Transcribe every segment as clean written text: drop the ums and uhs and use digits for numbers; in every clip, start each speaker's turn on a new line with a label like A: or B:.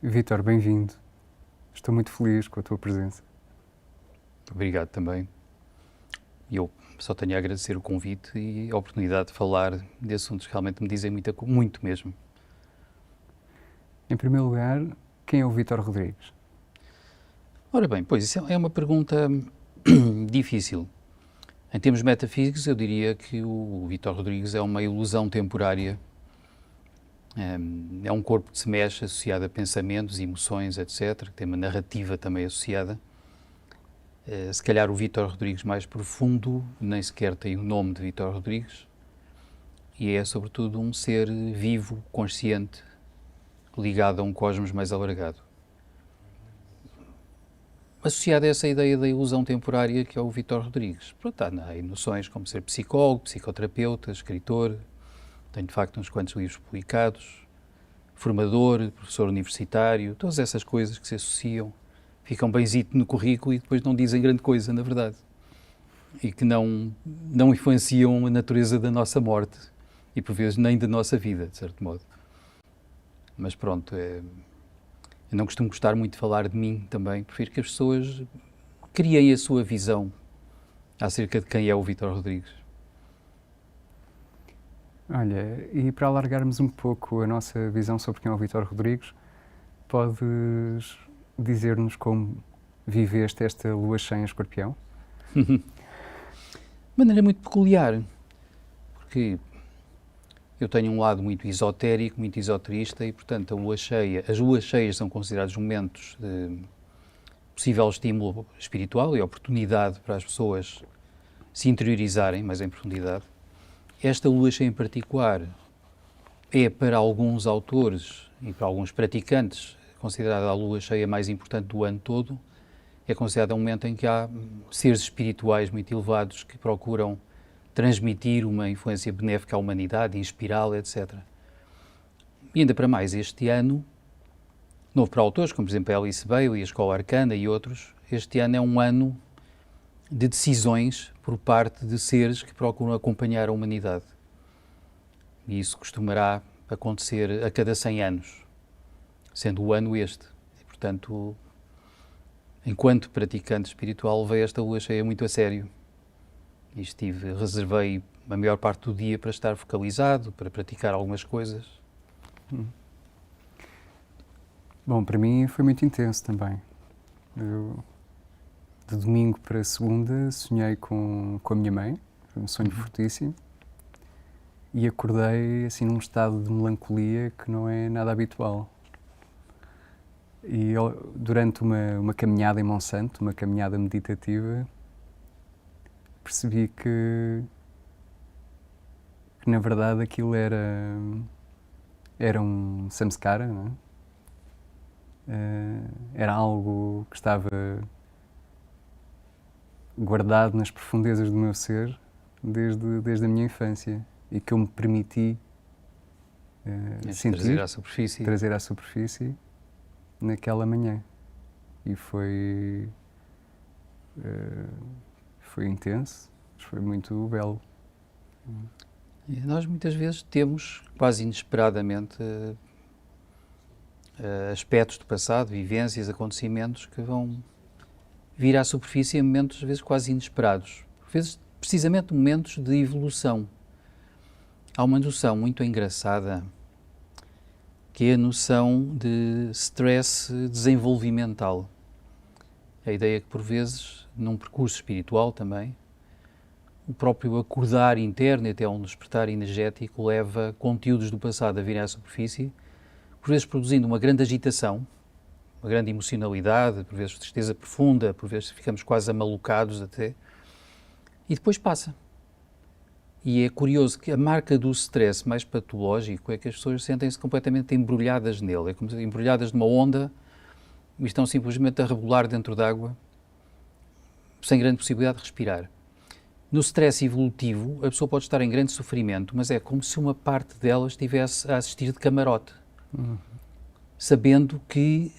A: Vítor, bem-vindo. Estou muito feliz com a tua presença.
B: Obrigado também. Eu só tenho a agradecer o convite e a oportunidade de falar de assuntos que realmente me dizem muito mesmo.
A: Em primeiro lugar, quem é o Vítor Rodrigues?
B: Ora bem, pois isso é uma pergunta difícil. Em termos metafísicos, eu diria que o Vítor Rodrigues é uma ilusão temporária. É um corpo que se mexe associado a pensamentos, emoções, etc., que tem uma narrativa também associada. Se calhar o Vítor Rodrigues mais profundo nem sequer tem o nome de Vítor Rodrigues e é sobretudo um ser vivo, consciente, ligado a um cosmos mais alargado. Associado a essa ideia da ilusão temporária que é o Vítor Rodrigues. Pronto, há noções como ser psicólogo, psicoterapeuta, escritor, tenho de facto uns quantos livros publicados, formador, professor universitário, todas essas coisas que se associam, ficam benzito no currículo e depois não dizem grande coisa, na verdade. E que não influenciam a natureza da nossa morte e por vezes nem da nossa vida, de certo modo. Mas pronto, eu não costumo gostar muito de falar de mim também, prefiro que as pessoas criem a sua visão acerca de quem é o Vítor Rodrigues.
A: Olha, e para alargarmos um pouco a nossa visão sobre quem é o Vítor Rodrigues, podes dizer-nos como viveste esta lua cheia em Escorpião?
B: De maneira muito peculiar, porque eu tenho um lado muito esotérico, muito esoterista e, portanto, as luas cheias são considerados momentos de possível estímulo espiritual e oportunidade para as pessoas se interiorizarem mais em profundidade. Esta lua cheia em particular é, para alguns autores e para alguns praticantes, considerada a lua cheia mais importante do ano todo. É considerada um momento em que há seres espirituais muito elevados que procuram transmitir uma influência benéfica à humanidade, inspirá-la, etc. E ainda para mais, este ano, novo para autores, como por exemplo a Alice Bailey, a Escola Arcana e outros, este ano é um ano de decisões por parte de seres que procuram acompanhar a humanidade. E isso costumará acontecer a cada 100 anos, sendo o ano este. E, portanto, enquanto praticante espiritual, levei esta lua cheia muito a sério. E reservei a maior parte do dia para estar focalizado, para praticar algumas coisas.
A: Bom, para mim foi muito intenso também. Eu, de domingo para segunda, sonhei com a minha mãe, foi um sonho fortíssimo, e acordei assim num estado de melancolia que não é nada habitual. E durante uma caminhada em Monsanto, uma caminhada meditativa, percebi que na verdade aquilo era um samskara, não é? Era algo que estava guardado nas profundezas do meu ser desde a minha infância e que eu me permiti sentir, trazer à superfície naquela manhã. E foi intenso, mas foi muito belo.
B: E nós muitas vezes temos, quase inesperadamente, aspectos do passado, vivências, acontecimentos que vão vir à superfície em momentos, às vezes, quase inesperados. Por vezes, precisamente momentos de evolução. Há uma noção muito engraçada que é a noção de stress desenvolvimental. A ideia que, por vezes, num percurso espiritual também, o próprio acordar interno e até um despertar energético leva conteúdos do passado a virem à superfície, por vezes produzindo uma grande agitação, uma grande emocionalidade, por vezes tristeza profunda, por vezes ficamos quase amalucados até, e depois passa. E é curioso que a marca do stress mais patológico é que as pessoas sentem-se completamente embrulhadas nele, é como se embrulhadas numa onda e estão simplesmente a rebolar dentro d'água, sem grande possibilidade de respirar. No stress evolutivo, a pessoa pode estar em grande sofrimento, mas é como se uma parte dela estivesse a assistir de camarote, sabendo que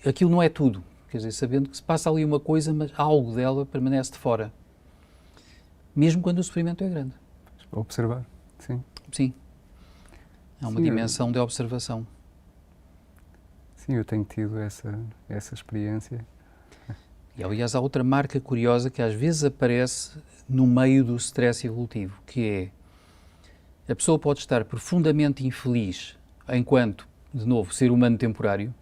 B: aquilo não é tudo. Quer dizer, sabendo que se passa ali uma coisa, mas algo dela permanece de fora. Mesmo quando o sofrimento é grande.
A: Observar, sim.
B: Sim. É uma dimensão de observação.
A: Sim, eu tenho tido essa experiência.
B: E, aliás, há outra marca curiosa que às vezes aparece no meio do stress evolutivo, que é a pessoa pode estar profundamente infeliz enquanto, de novo, ser humano temporário,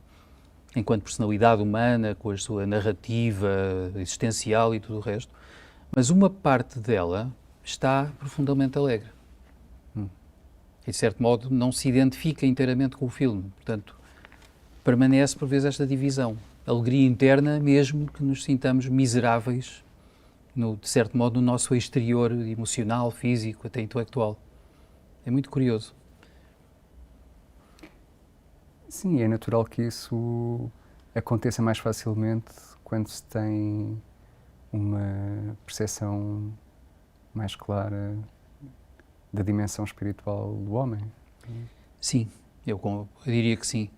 B: enquanto personalidade humana, com a sua narrativa existencial e tudo o resto, mas uma parte dela está profundamente alegre. E, de certo modo, não se identifica inteiramente com o filme. Portanto, permanece, por vezes, esta divisão. Alegria interna, mesmo que nos sintamos miseráveis, de certo modo, no nosso exterior emocional, físico, até intelectual. É muito curioso.
A: Sim, é natural que isso aconteça mais facilmente quando se tem uma percepção mais clara da dimensão espiritual do homem.
B: Sim, eu diria que sim.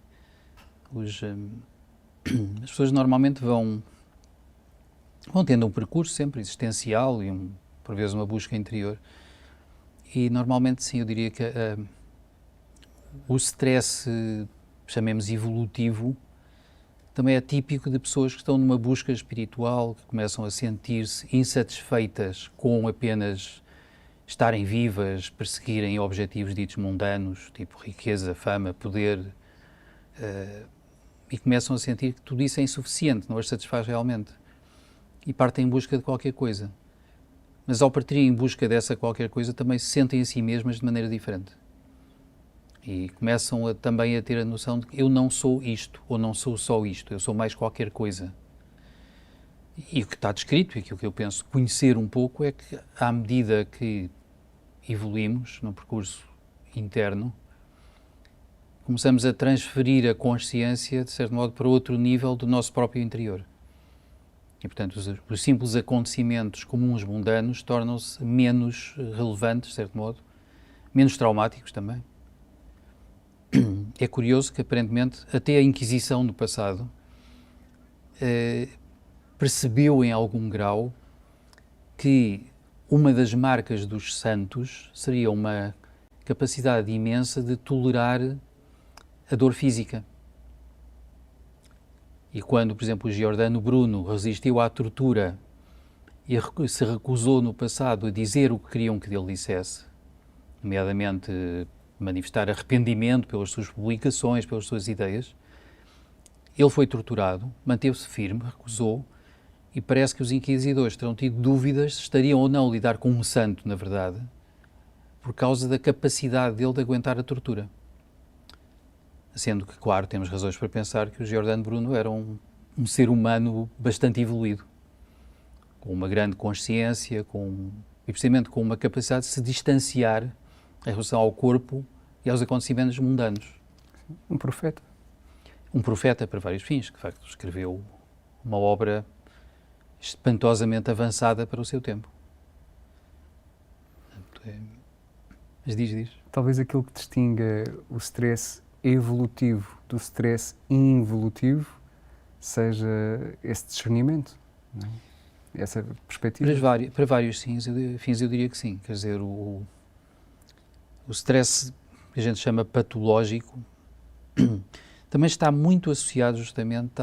B: As pessoas normalmente vão tendo um percurso sempre existencial e, por vezes, uma busca interior. E, normalmente, sim, eu diria que o stress, chamemos evolutivo, também é típico de pessoas que estão numa busca espiritual, que começam a sentir-se insatisfeitas com apenas estarem vivas, perseguirem objetivos ditos mundanos, tipo riqueza, fama, poder, e começam a sentir que tudo isso é insuficiente, não as satisfaz realmente. E partem em busca de qualquer coisa. Mas ao partirem em busca dessa qualquer coisa, também se sentem a si mesmas de maneira diferente. E começam também a ter a noção de que eu não sou isto, ou não sou só isto, eu sou mais qualquer coisa. E o que está descrito, e aquilo que eu penso conhecer um pouco, é que à medida que evoluímos no percurso interno, começamos a transferir a consciência, de certo modo, para outro nível do nosso próprio interior. E, portanto, os simples acontecimentos comuns mundanos tornam-se menos relevantes, de certo modo, menos traumáticos também. É curioso que, aparentemente, até a Inquisição do passado percebeu em algum grau que uma das marcas dos santos seria uma capacidade imensa de tolerar a dor física. E quando, por exemplo, o Giordano Bruno resistiu à tortura e se recusou no passado a dizer o que queriam que ele dissesse, nomeadamente manifestar arrependimento pelas suas publicações, pelas suas ideias, ele foi torturado, manteve-se firme, recusou, e parece que os inquisidores terão tido dúvidas se estariam ou não a lidar com um santo, na verdade, por causa da capacidade dele de aguentar a tortura. Sendo que, claro, temos razões para pensar que o Giordano Bruno era um ser humano bastante evoluído, com uma grande consciência, e precisamente com uma capacidade de se distanciar em relação ao corpo e aos acontecimentos mundanos.
A: Um profeta.
B: Um profeta para vários fins, que de facto escreveu uma obra espantosamente avançada para o seu tempo. Mas diz.
A: Talvez aquilo que distinga o stress evolutivo do stress involutivo seja esse discernimento, não é? Essa perspectiva.
B: Para vários fins eu diria que sim. Quer dizer, o stress que a gente chama patológico também está muito associado justamente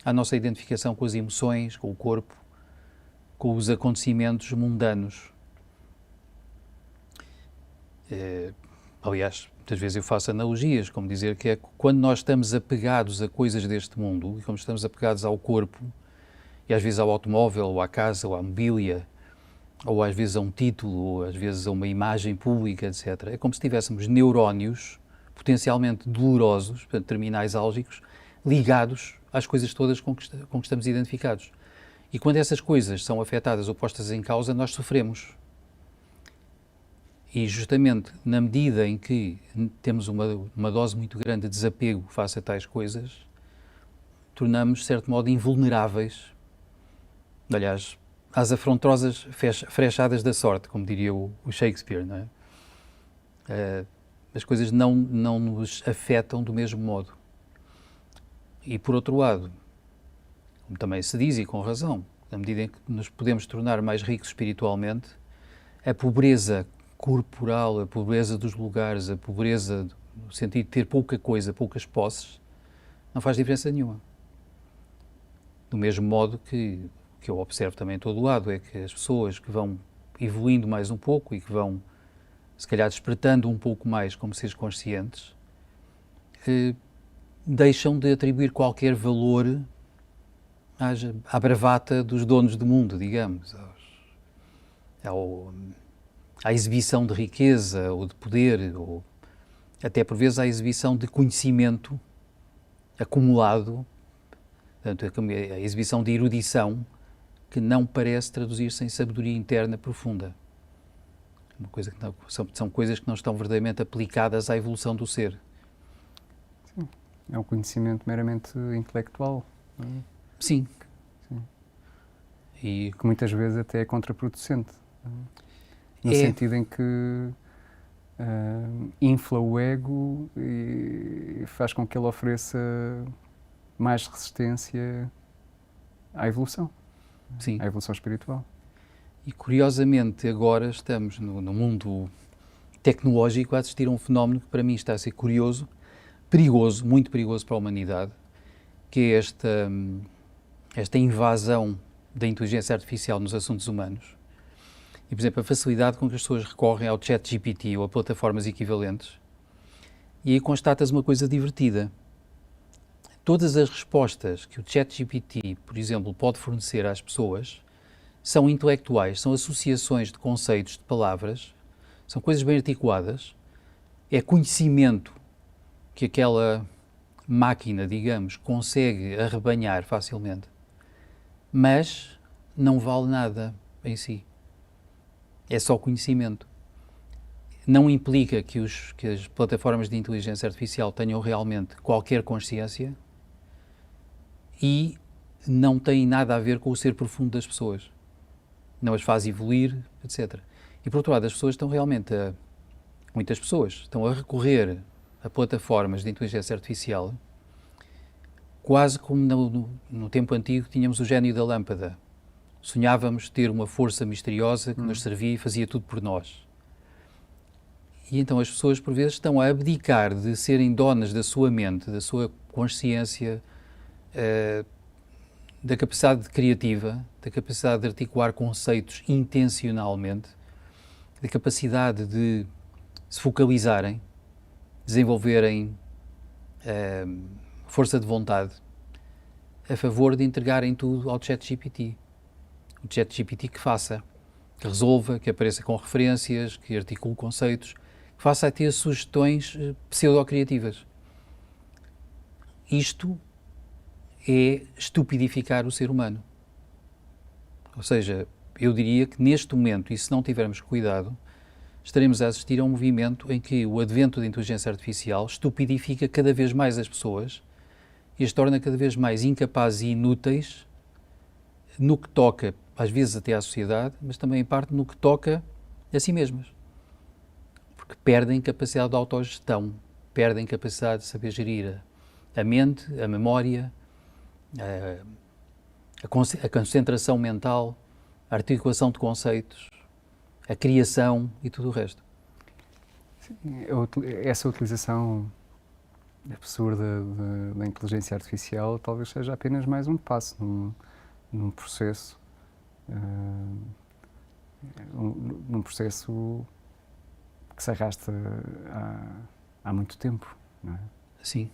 B: à nossa identificação com as emoções, com o corpo, com os acontecimentos mundanos. Aliás, muitas vezes eu faço analogias, como dizer que é quando nós estamos apegados a coisas deste mundo, e como estamos apegados ao corpo, e às vezes ao automóvel, ou à casa, ou à mobília, ou às vezes a um título, ou às vezes a uma imagem pública, etc. É como se tivéssemos neurónios potencialmente dolorosos, portanto, terminais álgicos, ligados às coisas todas com que estamos identificados. E quando essas coisas são afetadas ou postas em causa, nós sofremos. E justamente na medida em que temos uma dose muito grande de desapego face a tais coisas, tornamos, de certo modo, invulneráveis, aliás, às afrontosas frechadas da sorte, como diria o Shakespeare, não é? As coisas não nos afetam do mesmo modo. E, por outro lado, como também se diz, e com razão, na medida em que nos podemos tornar mais ricos espiritualmente, a pobreza corporal, a pobreza dos lugares, a pobreza no sentido de ter pouca coisa, poucas posses, não faz diferença nenhuma. Do mesmo modo que eu observo também em todo o lado, é que as pessoas que vão evoluindo mais um pouco e que vão, se calhar, despertando um pouco mais como seres conscientes, deixam de atribuir qualquer valor à bravata dos donos do mundo, digamos, à exibição de riqueza ou de poder, ou até por vezes à exibição de conhecimento acumulado, portanto, a exibição de erudição que não parece traduzir-se em sabedoria interna profunda. Uma coisa que não, são coisas que não estão verdadeiramente aplicadas à evolução do ser.
A: Sim. É um conhecimento meramente intelectual. Não é?
B: Sim.
A: Sim.
B: E
A: que muitas vezes até é contraproducente. No
B: É.
A: sentido em que infla o ego e faz com que ele ofereça mais resistência à evolução.
B: Sim.
A: À evolução espiritual.
B: E curiosamente agora estamos no mundo tecnológico a assistir a um fenómeno que para mim está a ser curioso, perigoso, muito perigoso para a humanidade, que é esta invasão da inteligência artificial nos assuntos humanos. E, por exemplo, a facilidade com que as pessoas recorrem ao ChatGPT ou a plataformas equivalentes. E aí constatas uma coisa divertida. Todas as respostas que o ChatGPT, por exemplo, pode fornecer às pessoas são intelectuais, são associações de conceitos, de palavras, são coisas bem articuladas, é conhecimento que aquela máquina, digamos, consegue arrebanhar facilmente, mas não vale nada em si. É só conhecimento. Não implica que as plataformas de inteligência artificial tenham realmente qualquer consciência e não tem nada a ver com o ser profundo das pessoas. Não as faz evoluir, etc. E, por outro lado, as pessoas estão realmente muitas pessoas estão a recorrer a plataformas de inteligência artificial quase como no tempo antigo tínhamos o gênio da lâmpada. Sonhávamos ter uma força misteriosa que nos servia e fazia tudo por nós. E então as pessoas, por vezes, estão a abdicar de serem donas da sua mente, da sua consciência, da capacidade criativa, da capacidade de articular conceitos intencionalmente, da capacidade de se focalizarem, desenvolverem força de vontade, a favor de entregarem tudo ao ChatGPT. O ChatGPT que faça, que resolva, que apareça com referências, que articule conceitos, que faça até sugestões pseudo-criativas. Isto é estupidificar o ser humano. Ou seja, eu diria que neste momento, e se não tivermos cuidado, estaremos a assistir a um movimento em que o advento da inteligência artificial estupidifica cada vez mais as pessoas e as torna cada vez mais incapazes e inúteis no que toca, às vezes até à sociedade, mas também em parte no que toca a si mesmas. Porque perdem capacidade de autogestão, perdem capacidade de saber gerir a mente, a memória, a concentração mental, a articulação de conceitos, a criação e tudo o resto.
A: Sim, essa utilização absurda da inteligência artificial talvez seja apenas mais um passo num processo num processo que se arrasta há muito tempo, não é?
B: Sim.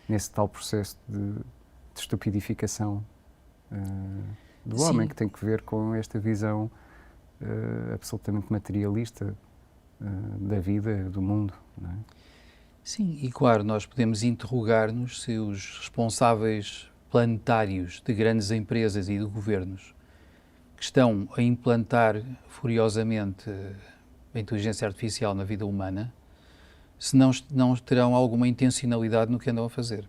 A: Nesse tal processo de estupidificação do
B: Sim.
A: homem, que tem que ver com esta visão absolutamente materialista da vida, do mundo, não é?
B: Sim, e claro, nós podemos interrogar-nos se os responsáveis planetários de grandes empresas e de governos que estão a implantar furiosamente a inteligência artificial na vida humana, se não terão alguma intencionalidade no que andam a fazer.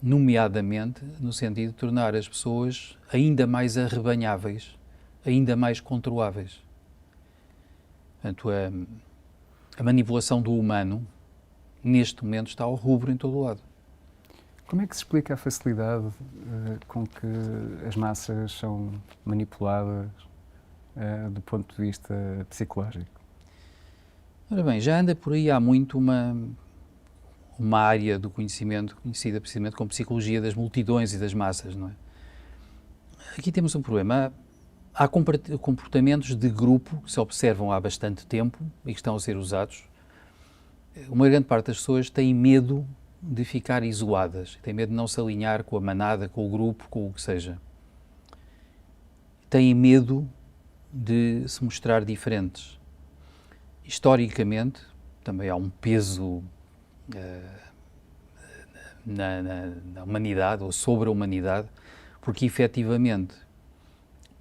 B: Nomeadamente no sentido de tornar as pessoas ainda mais arrebanháveis, ainda mais controláveis. Portanto, a manipulação do humano, neste momento, está ao rubro em todo o lado.
A: Como é que se explica a facilidade com que as massas são manipuladas do ponto de vista psicológico?
B: Ora bem, já anda por aí há muito uma área do conhecimento conhecida precisamente como psicologia das multidões e das massas, não é? Aqui temos um problema. Há comportamentos de grupo que se observam há bastante tempo e que estão a ser usados. Uma grande parte das pessoas tem medo de ficar isoladas, tem medo de não se alinhar com a manada, com o grupo, com o que seja. Têm medo de se mostrar diferentes. Historicamente, também há um peso na humanidade, ou sobre a humanidade, porque efetivamente,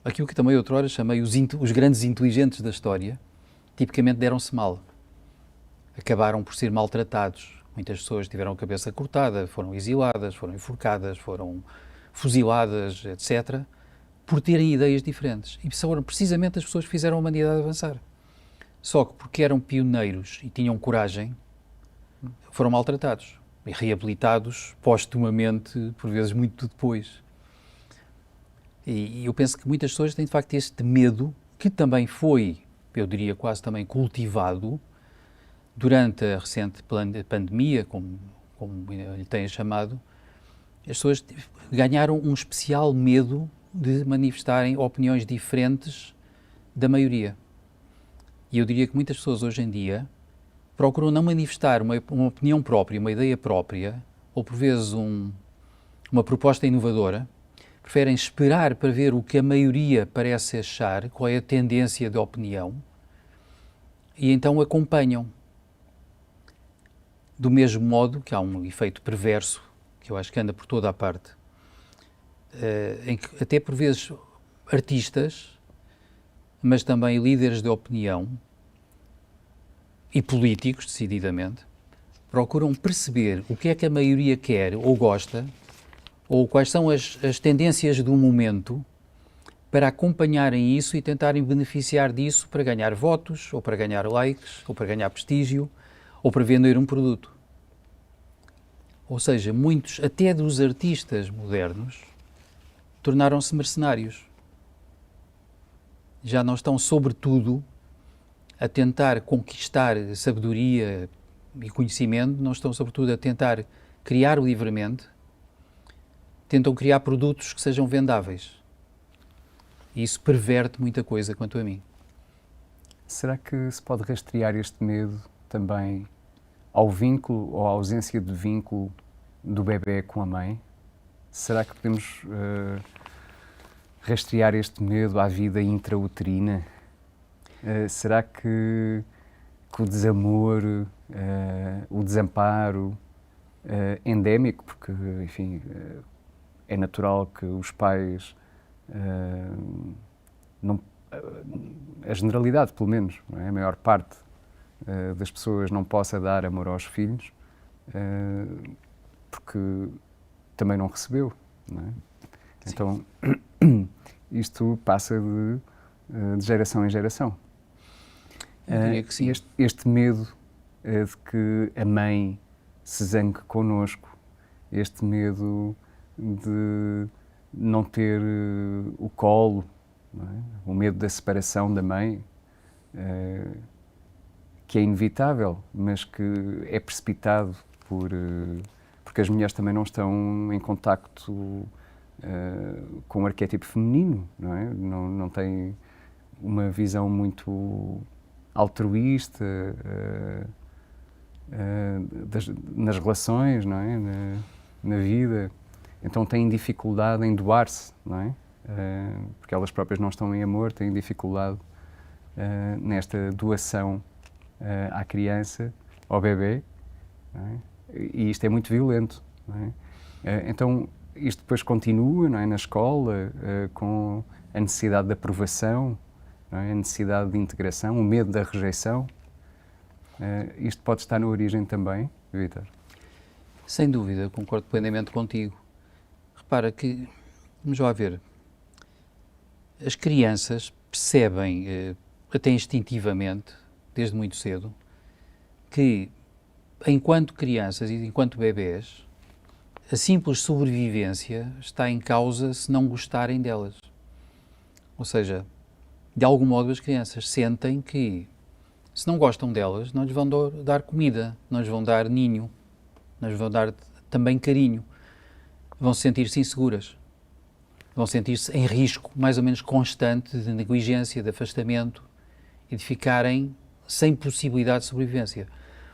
B: aquilo que também outrora chamei os grandes inteligentes da história, tipicamente deram-se mal. Acabaram por ser maltratados. Muitas pessoas tiveram a cabeça cortada, foram exiladas, foram enforcadas, foram fuziladas, etc., por terem ideias diferentes. E foram precisamente as pessoas que fizeram a humanidade avançar. Só que porque eram pioneiros e tinham coragem, foram maltratados e reabilitados postumamente, por vezes muito depois. E eu penso que muitas pessoas têm de facto este medo, que também foi, eu diria quase também cultivado, durante a recente pandemia, como lhe tenha chamado. As pessoas ganharam um especial medo de manifestarem opiniões diferentes da maioria. E eu diria que muitas pessoas hoje em dia procuram não manifestar uma opinião própria, uma ideia própria, ou por vezes uma proposta inovadora, preferem esperar para ver o que a maioria parece achar, qual é a tendência de opinião, e então acompanham. Do mesmo modo que há um efeito perverso, que eu acho que anda por toda a parte, em que até por vezes artistas, mas também líderes de opinião e políticos, decididamente, procuram perceber o que é que a maioria quer ou gosta, ou quais são as tendências do momento, para acompanharem isso e tentarem beneficiar disso para ganhar votos, ou para ganhar likes, ou para ganhar prestígio, ou para vender um produto. Ou seja, muitos, até dos artistas modernos, tornaram-se mercenários. Já não estão, sobretudo, a tentar conquistar sabedoria e conhecimento, não estão, sobretudo, a tentar criar livremente, tentam criar produtos que sejam vendáveis. E isso perverte muita coisa, quanto a mim.
A: Será que se pode rastrear este medo também ao vínculo ou à ausência de vínculo do bebê com a mãe? Será que podemos rastrear este medo à vida intrauterina? Será que o desamor, o desamparo endémico, porque, enfim, é natural que os pais, a generalidade pelo menos, não é? A maior parte das pessoas não possa dar amor aos filhos, porque também não recebeu, não é?
B: Sim.
A: Então, isto passa de geração em geração.
B: Eu diria que sim.
A: Este medo de que a mãe se zangue connosco, este medo de não ter o colo, não é? O medo da separação da mãe, que é inevitável, mas que é precipitado porque as mulheres também não estão em contacto com o arquétipo feminino, não é? Não têm uma visão muito altruísta nas relações, não é? Na vida. Então têm dificuldade em doar-se, não é? Porque elas próprias não estão em amor, têm dificuldade nesta doação à criança, ao bebê, não é? E isto é muito violento, não é? Então isto depois continua, não é? Na escola, com a necessidade de aprovação, não é? A necessidade de integração, o medo da rejeição. Isto pode estar na origem também, Vítor?
B: Sem dúvida, concordo plenamente contigo. Repara que, vamos lá ver, as crianças percebem, até instintivamente, desde muito cedo, que enquanto crianças e enquanto bebés, a simples sobrevivência está em causa se não gostarem delas. Ou seja, de algum modo as crianças sentem que, se não gostam delas, não lhes vão dar comida, não lhes vão dar ninho. não lhes vão dar também carinho, vão se sentir-se inseguras, vão sentir-se em risco mais ou menos constante de negligência, de afastamento e de ficarem sem possibilidade de sobrevivência.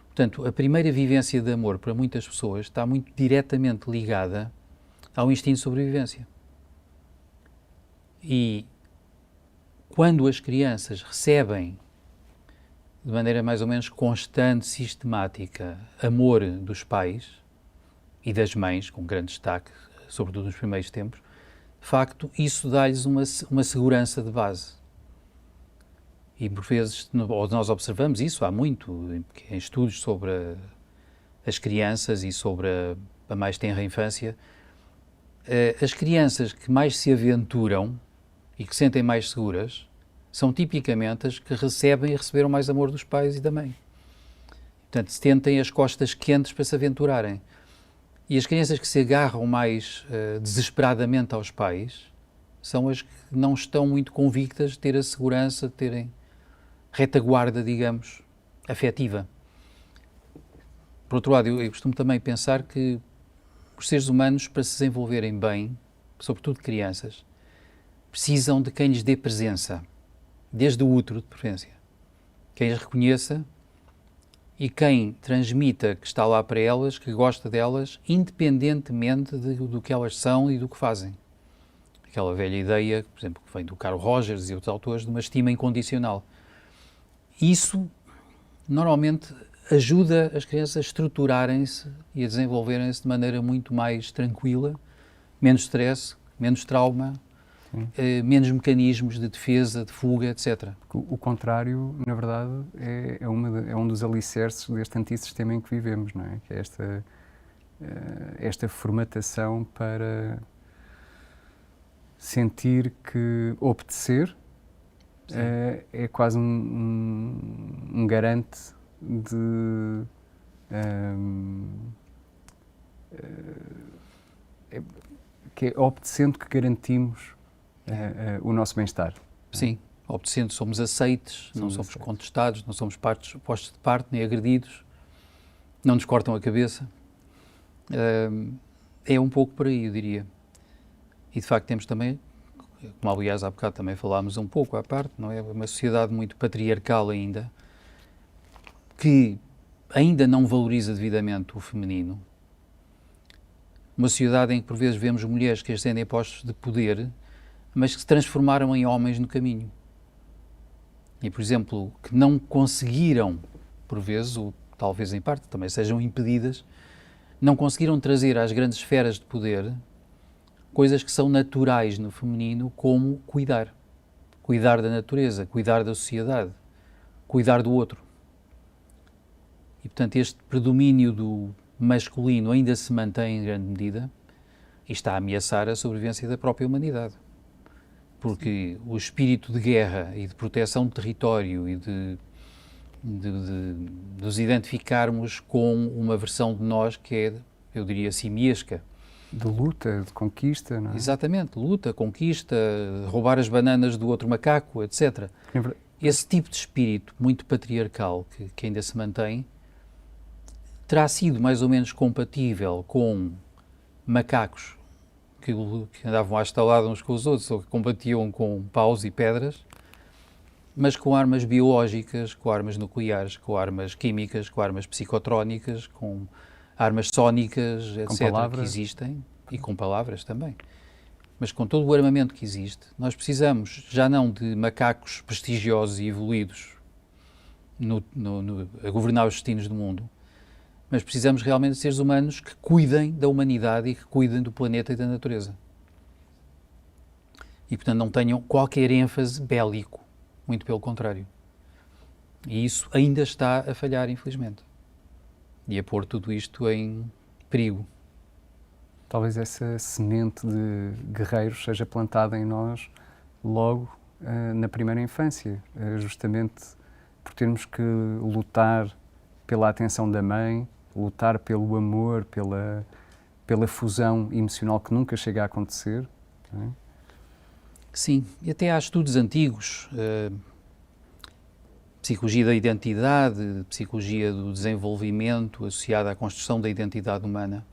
B: Portanto, a primeira vivência de amor para muitas pessoas está muito diretamente ligada ao instinto de sobrevivência. E quando as crianças recebem de maneira mais ou menos constante, sistemática, amor dos pais e das mães, com grande destaque, sobretudo nos primeiros tempos, de facto, isso dá-lhes uma segurança de base. E por vezes, nós observamos isso há muito, em estudos sobre as crianças e sobre a mais tenra infância, as crianças que mais se aventuram e que se sentem mais seguras são tipicamente as que recebem e receberam mais amor dos pais e da mãe. Portanto, se tentem as costas quentes para se aventurarem. E as crianças que se agarram mais desesperadamente aos pais são as que não estão muito convictas de ter a segurança, de terem retaguarda, digamos, afetiva. Por outro lado, eu costumo também pensar que os seres humanos, para se desenvolverem bem, sobretudo crianças, precisam de quem lhes dê presença, desde o útero, de preferência. Quem as reconheça e quem transmita que está lá para elas, que gosta delas, independentemente do que elas são e do que fazem. Aquela velha ideia, por exemplo, que vem do Carl Rogers e outros autores, de uma estima incondicional. Isso, normalmente, ajuda as crianças a estruturarem-se e a desenvolverem-se de maneira muito mais tranquila, menos stress, menos trauma, menos mecanismos de defesa, de fuga, etc.
A: O contrário, na verdade, é um dos alicerces deste antissistema em que vivemos, não é? Que é esta formatação para sentir que obedecer é quase um garante que é obedecendo que garantimos o nosso bem-estar.
B: Sim, obedecendo somos aceites, não somos contestados, não somos postos de parte nem agredidos, não nos cortam a cabeça. É um pouco por aí, eu diria. E de facto temos também, como aliás há bocado também falámos um pouco à parte, não é? Uma sociedade muito patriarcal ainda, que ainda não valoriza devidamente o feminino. Uma sociedade em que por vezes vemos mulheres que ascendem a postos de poder, mas que se transformaram em homens no caminho. E, por exemplo, que não conseguiram, por vezes, ou talvez em parte também sejam impedidas, não conseguiram trazer às grandes esferas de poder coisas que são naturais no feminino, como cuidar. Cuidar da natureza, cuidar da sociedade, cuidar do outro. E, portanto, este predomínio do masculino ainda se mantém em grande medida e está a ameaçar a sobrevivência da própria humanidade. Porque o espírito de guerra e de proteção de território e de nos identificarmos com uma versão de nós que é, eu diria, simiesca.
A: De luta, de conquista, não é?
B: Exatamente, luta, conquista, roubar as bananas do outro macaco, etc. Esse tipo de espírito muito patriarcal que ainda se mantém terá sido mais ou menos compatível com macacos que andavam à estalada uns com os outros ou que combatiam com paus e pedras, mas com armas biológicas, com armas nucleares, com armas químicas, com armas psicotrónicas, com armas sónicas, etc., que existem, e com palavras também. Mas com todo o armamento que existe, nós precisamos já não de macacos prestigiosos e evoluídos a governar os destinos do mundo, mas precisamos realmente de seres humanos que cuidem da humanidade e que cuidem do planeta e da natureza. E, portanto, não tenham qualquer ênfase bélico, muito pelo contrário. E isso ainda está a falhar, infelizmente. E a pôr tudo isto em perigo.
A: Talvez essa semente de guerreiros seja plantada em nós logo na primeira infância, justamente por termos que lutar pela atenção da mãe, lutar pelo amor, pela fusão emocional que nunca chega a acontecer. Não é?
B: Sim, e até há estudos antigos, psicologia da identidade, psicologia do desenvolvimento associada à construção da identidade humana,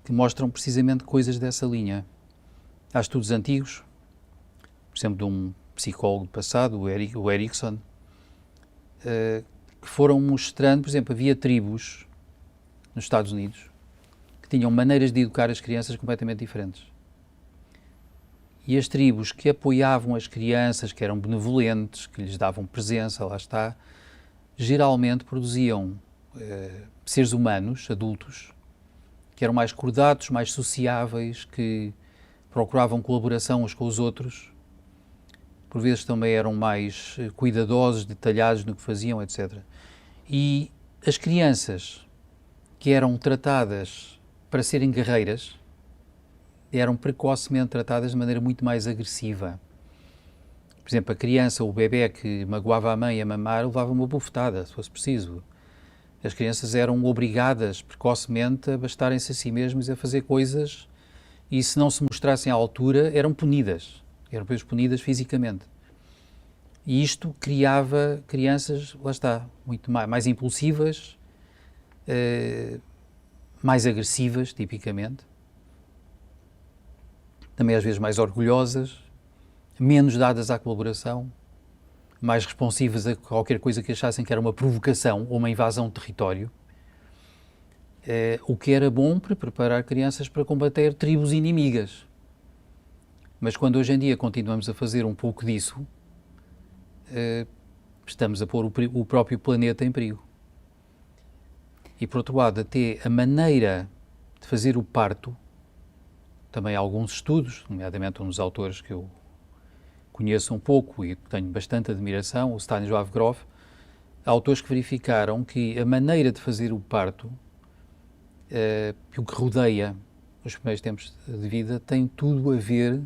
B: que mostram precisamente coisas dessa linha. Há estudos antigos, por exemplo, de um psicólogo passado, o Erikson, que foram mostrando, por exemplo, havia tribos nos Estados Unidos que tinham maneiras de educar as crianças completamente diferentes. E as tribos que apoiavam as crianças, que eram benevolentes, que lhes davam presença, lá está, geralmente produziam seres humanos, adultos, que eram mais cordatos, mais sociáveis, que procuravam colaboração uns com os outros, por vezes também eram mais cuidadosos, detalhados no que faziam, etc. E as crianças que eram tratadas para serem guerreiras, eram precocemente tratadas de maneira muito mais agressiva. Por exemplo, a criança, o bebé que magoava a mãe a mamar, levava uma bufetada, se fosse preciso. As crianças eram obrigadas precocemente a bastarem-se a si mesmos e a fazer coisas, e se não se mostrassem à altura, eram punidas fisicamente. E isto criava crianças, lá está, muito mais impulsivas, mais agressivas, tipicamente, também às vezes mais orgulhosas, menos dadas à colaboração, mais responsivas a qualquer coisa que achassem que era uma provocação ou uma invasão de território, o que era bom para preparar crianças para combater tribos inimigas. Mas quando hoje em dia continuamos a fazer um pouco disso, estamos a pôr o próprio planeta em perigo. E por outro lado, até a maneira de fazer o parto, também há alguns estudos, nomeadamente um dos autores que eu conheço um pouco e tenho bastante admiração, o Stanislav Grof, há autores que verificaram que a maneira de fazer o parto, o que rodeia os primeiros tempos de vida, tem tudo a ver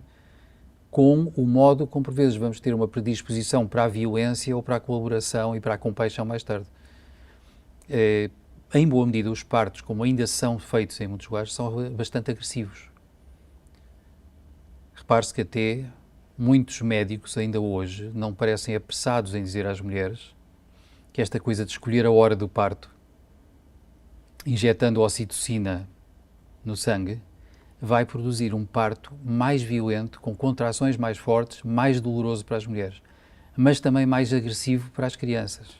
B: com o modo como, por vezes, vamos ter uma predisposição para a violência ou para a colaboração e para a compaixão mais tarde. Em boa medida, os partos, como ainda são feitos em muitos lugares, são bastante agressivos. Repare-se que até muitos médicos, ainda hoje, não parecem apressados em dizer às mulheres que esta coisa de escolher a hora do parto, injetando ocitocina no sangue, vai produzir um parto mais violento, com contrações mais fortes, mais doloroso para as mulheres, mas também mais agressivo para as crianças.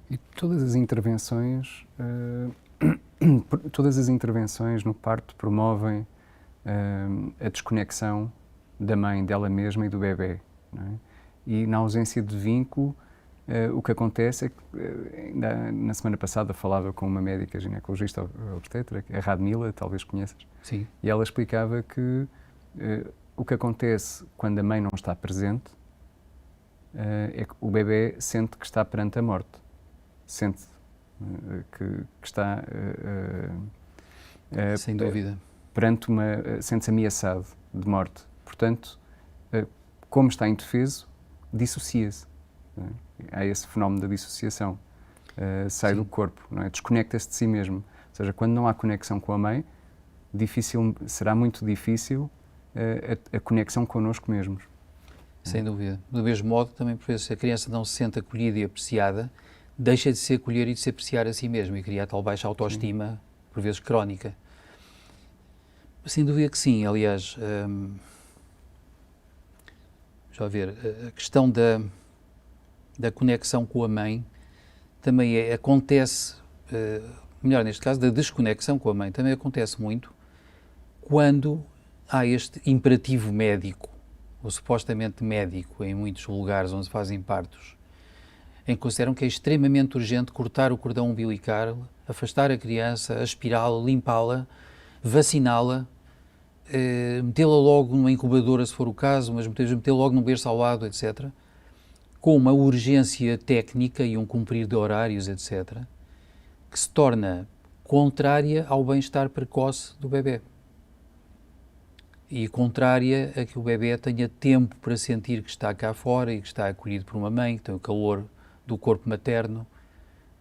A: E todas as intervenções no parto promovem a desconexão da mãe dela mesma e do bebê, não é? E na ausência de vínculo, o que acontece é que, ainda na semana passada falava com uma médica ginecologista obstetra, a Radmila, talvez conheças.
B: Sim.
A: E ela explicava que o que acontece quando a mãe não está presente é que o bebê sente que está perante a morte, sente que está
B: sem dúvida,
A: perante sente-se ameaçado de morte. Portanto, como está indefeso, dissocia-se. Não é? Há esse fenómeno da dissociação. Sai do corpo, não é? Desconecta-se de si mesmo. Ou seja, quando não há conexão com a mãe, será muito difícil a conexão connosco mesmos.
B: Sem dúvida. Do mesmo modo, também, por vezes, se a criança não se sente acolhida e apreciada, deixa de se acolher e de se apreciar a si mesmo e cria tal baixa autoestima, por vezes crónica. Sem dúvida que sim. Aliás, já ver, a questão da conexão com a mãe também acontece, melhor neste caso, da desconexão com a mãe, também acontece muito quando há este imperativo médico, ou supostamente médico, em muitos lugares onde se fazem partos, em que consideram que é extremamente urgente cortar o cordão umbilical, afastar a criança, aspirá-la, limpá-la, vaciná-la, metê-la logo numa incubadora, se for o caso, mas metê-la logo num berço ao lado, etc., com uma urgência técnica e um cumprir de horários, etc., que se torna contrária ao bem-estar precoce do bebê. E contrária a que o bebê tenha tempo para sentir que está cá fora e que está acolhido por uma mãe, que tem o calor do corpo materno,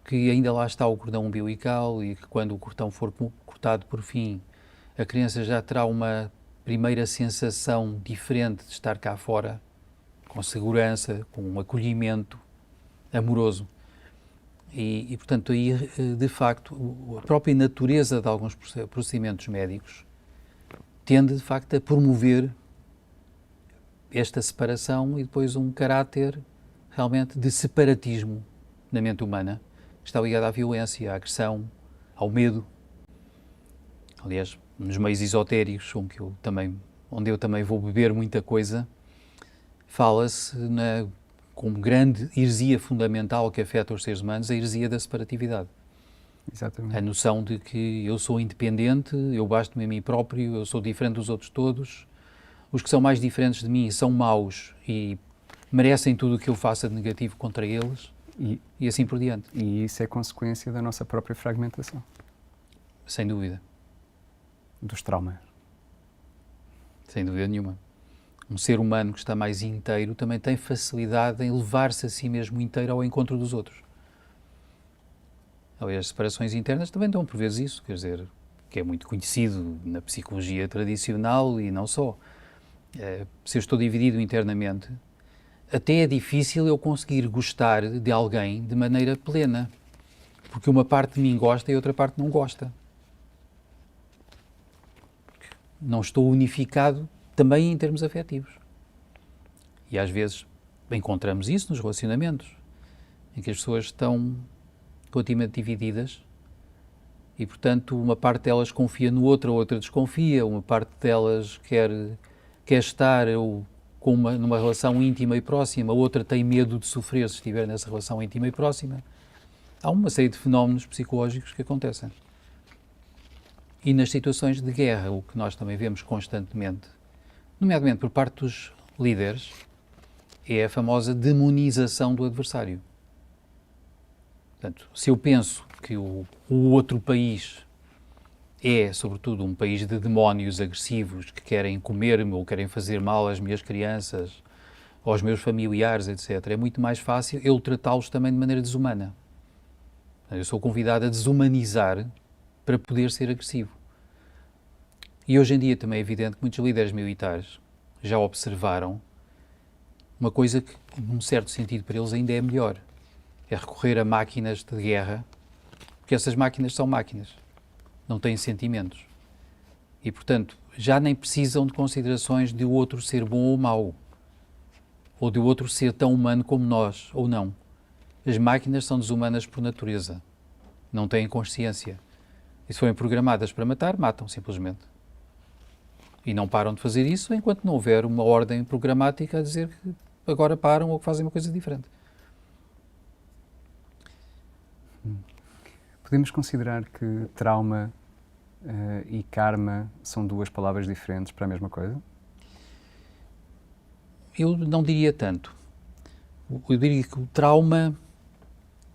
B: que ainda lá está o cordão umbilical e que quando o cordão for cortado por fim, a criança já terá uma primeira sensação diferente de estar cá fora, com segurança, com um acolhimento, amoroso. Portanto, aí, de facto, a própria natureza de alguns procedimentos médicos tende, de facto, a promover esta separação e depois um caráter realmente de separatismo na mente humana, que está ligado à violência, à agressão, ao medo. Aliás, nos meios esotéricos, onde eu também vou beber muita coisa, fala-se como grande heresia fundamental que afeta os seres humanos, a heresia da separatividade.
A: Exatamente.
B: A noção de que eu sou independente, eu basto-me a mim próprio, eu sou diferente dos outros todos, os que são mais diferentes de mim são maus e merecem tudo o que eu faça de negativo contra eles, e assim por diante.
A: E isso é consequência da nossa própria fragmentação.
B: Sem dúvida.
A: Dos traumas.
B: Sem dúvida nenhuma. Um ser humano que está mais inteiro também tem facilidade em levar-se a si mesmo inteiro ao encontro dos outros. Aliás, as separações internas também dão por vezes isso, quer dizer, que é muito conhecido na psicologia tradicional e não só. Se eu estou dividido internamente, até é difícil eu conseguir gostar de alguém de maneira plena, porque uma parte de mim gosta e outra parte não gosta. Não estou unificado também em termos afetivos. E às vezes encontramos isso nos relacionamentos, em que as pessoas estão continuamente divididas e, portanto, uma parte delas confia no outro, a outra desconfia, uma parte delas quer estar numa relação íntima e próxima, a outra tem medo de sofrer se estiver nessa relação íntima e próxima. Há uma série de fenómenos psicológicos que acontecem. E nas situações de guerra, o que nós também vemos constantemente, nomeadamente por parte dos líderes, é a famosa demonização do adversário. Portanto, se eu penso que o outro país é, sobretudo, um país de demónios agressivos que querem comer-me ou querem fazer mal às minhas crianças, aos meus familiares, etc., é muito mais fácil eu tratá-los também de maneira desumana. Eu sou convidado a desumanizar para poder ser agressivo. E hoje em dia também é evidente que muitos líderes militares já observaram uma coisa que, num certo sentido, para eles ainda é melhor. É recorrer a máquinas de guerra, porque essas máquinas são máquinas, não têm sentimentos. E, portanto, já nem precisam de considerações de o outro ser bom ou mau, ou de o outro ser tão humano como nós, ou não. As máquinas são desumanas por natureza, não têm consciência. E se forem programadas para matar, matam simplesmente. E não param de fazer isso enquanto não houver uma ordem programática a dizer que agora param ou que fazem uma coisa diferente.
A: Podemos considerar que trauma e karma são duas palavras diferentes para a mesma coisa?
B: Eu não diria tanto. Eu diria que o trauma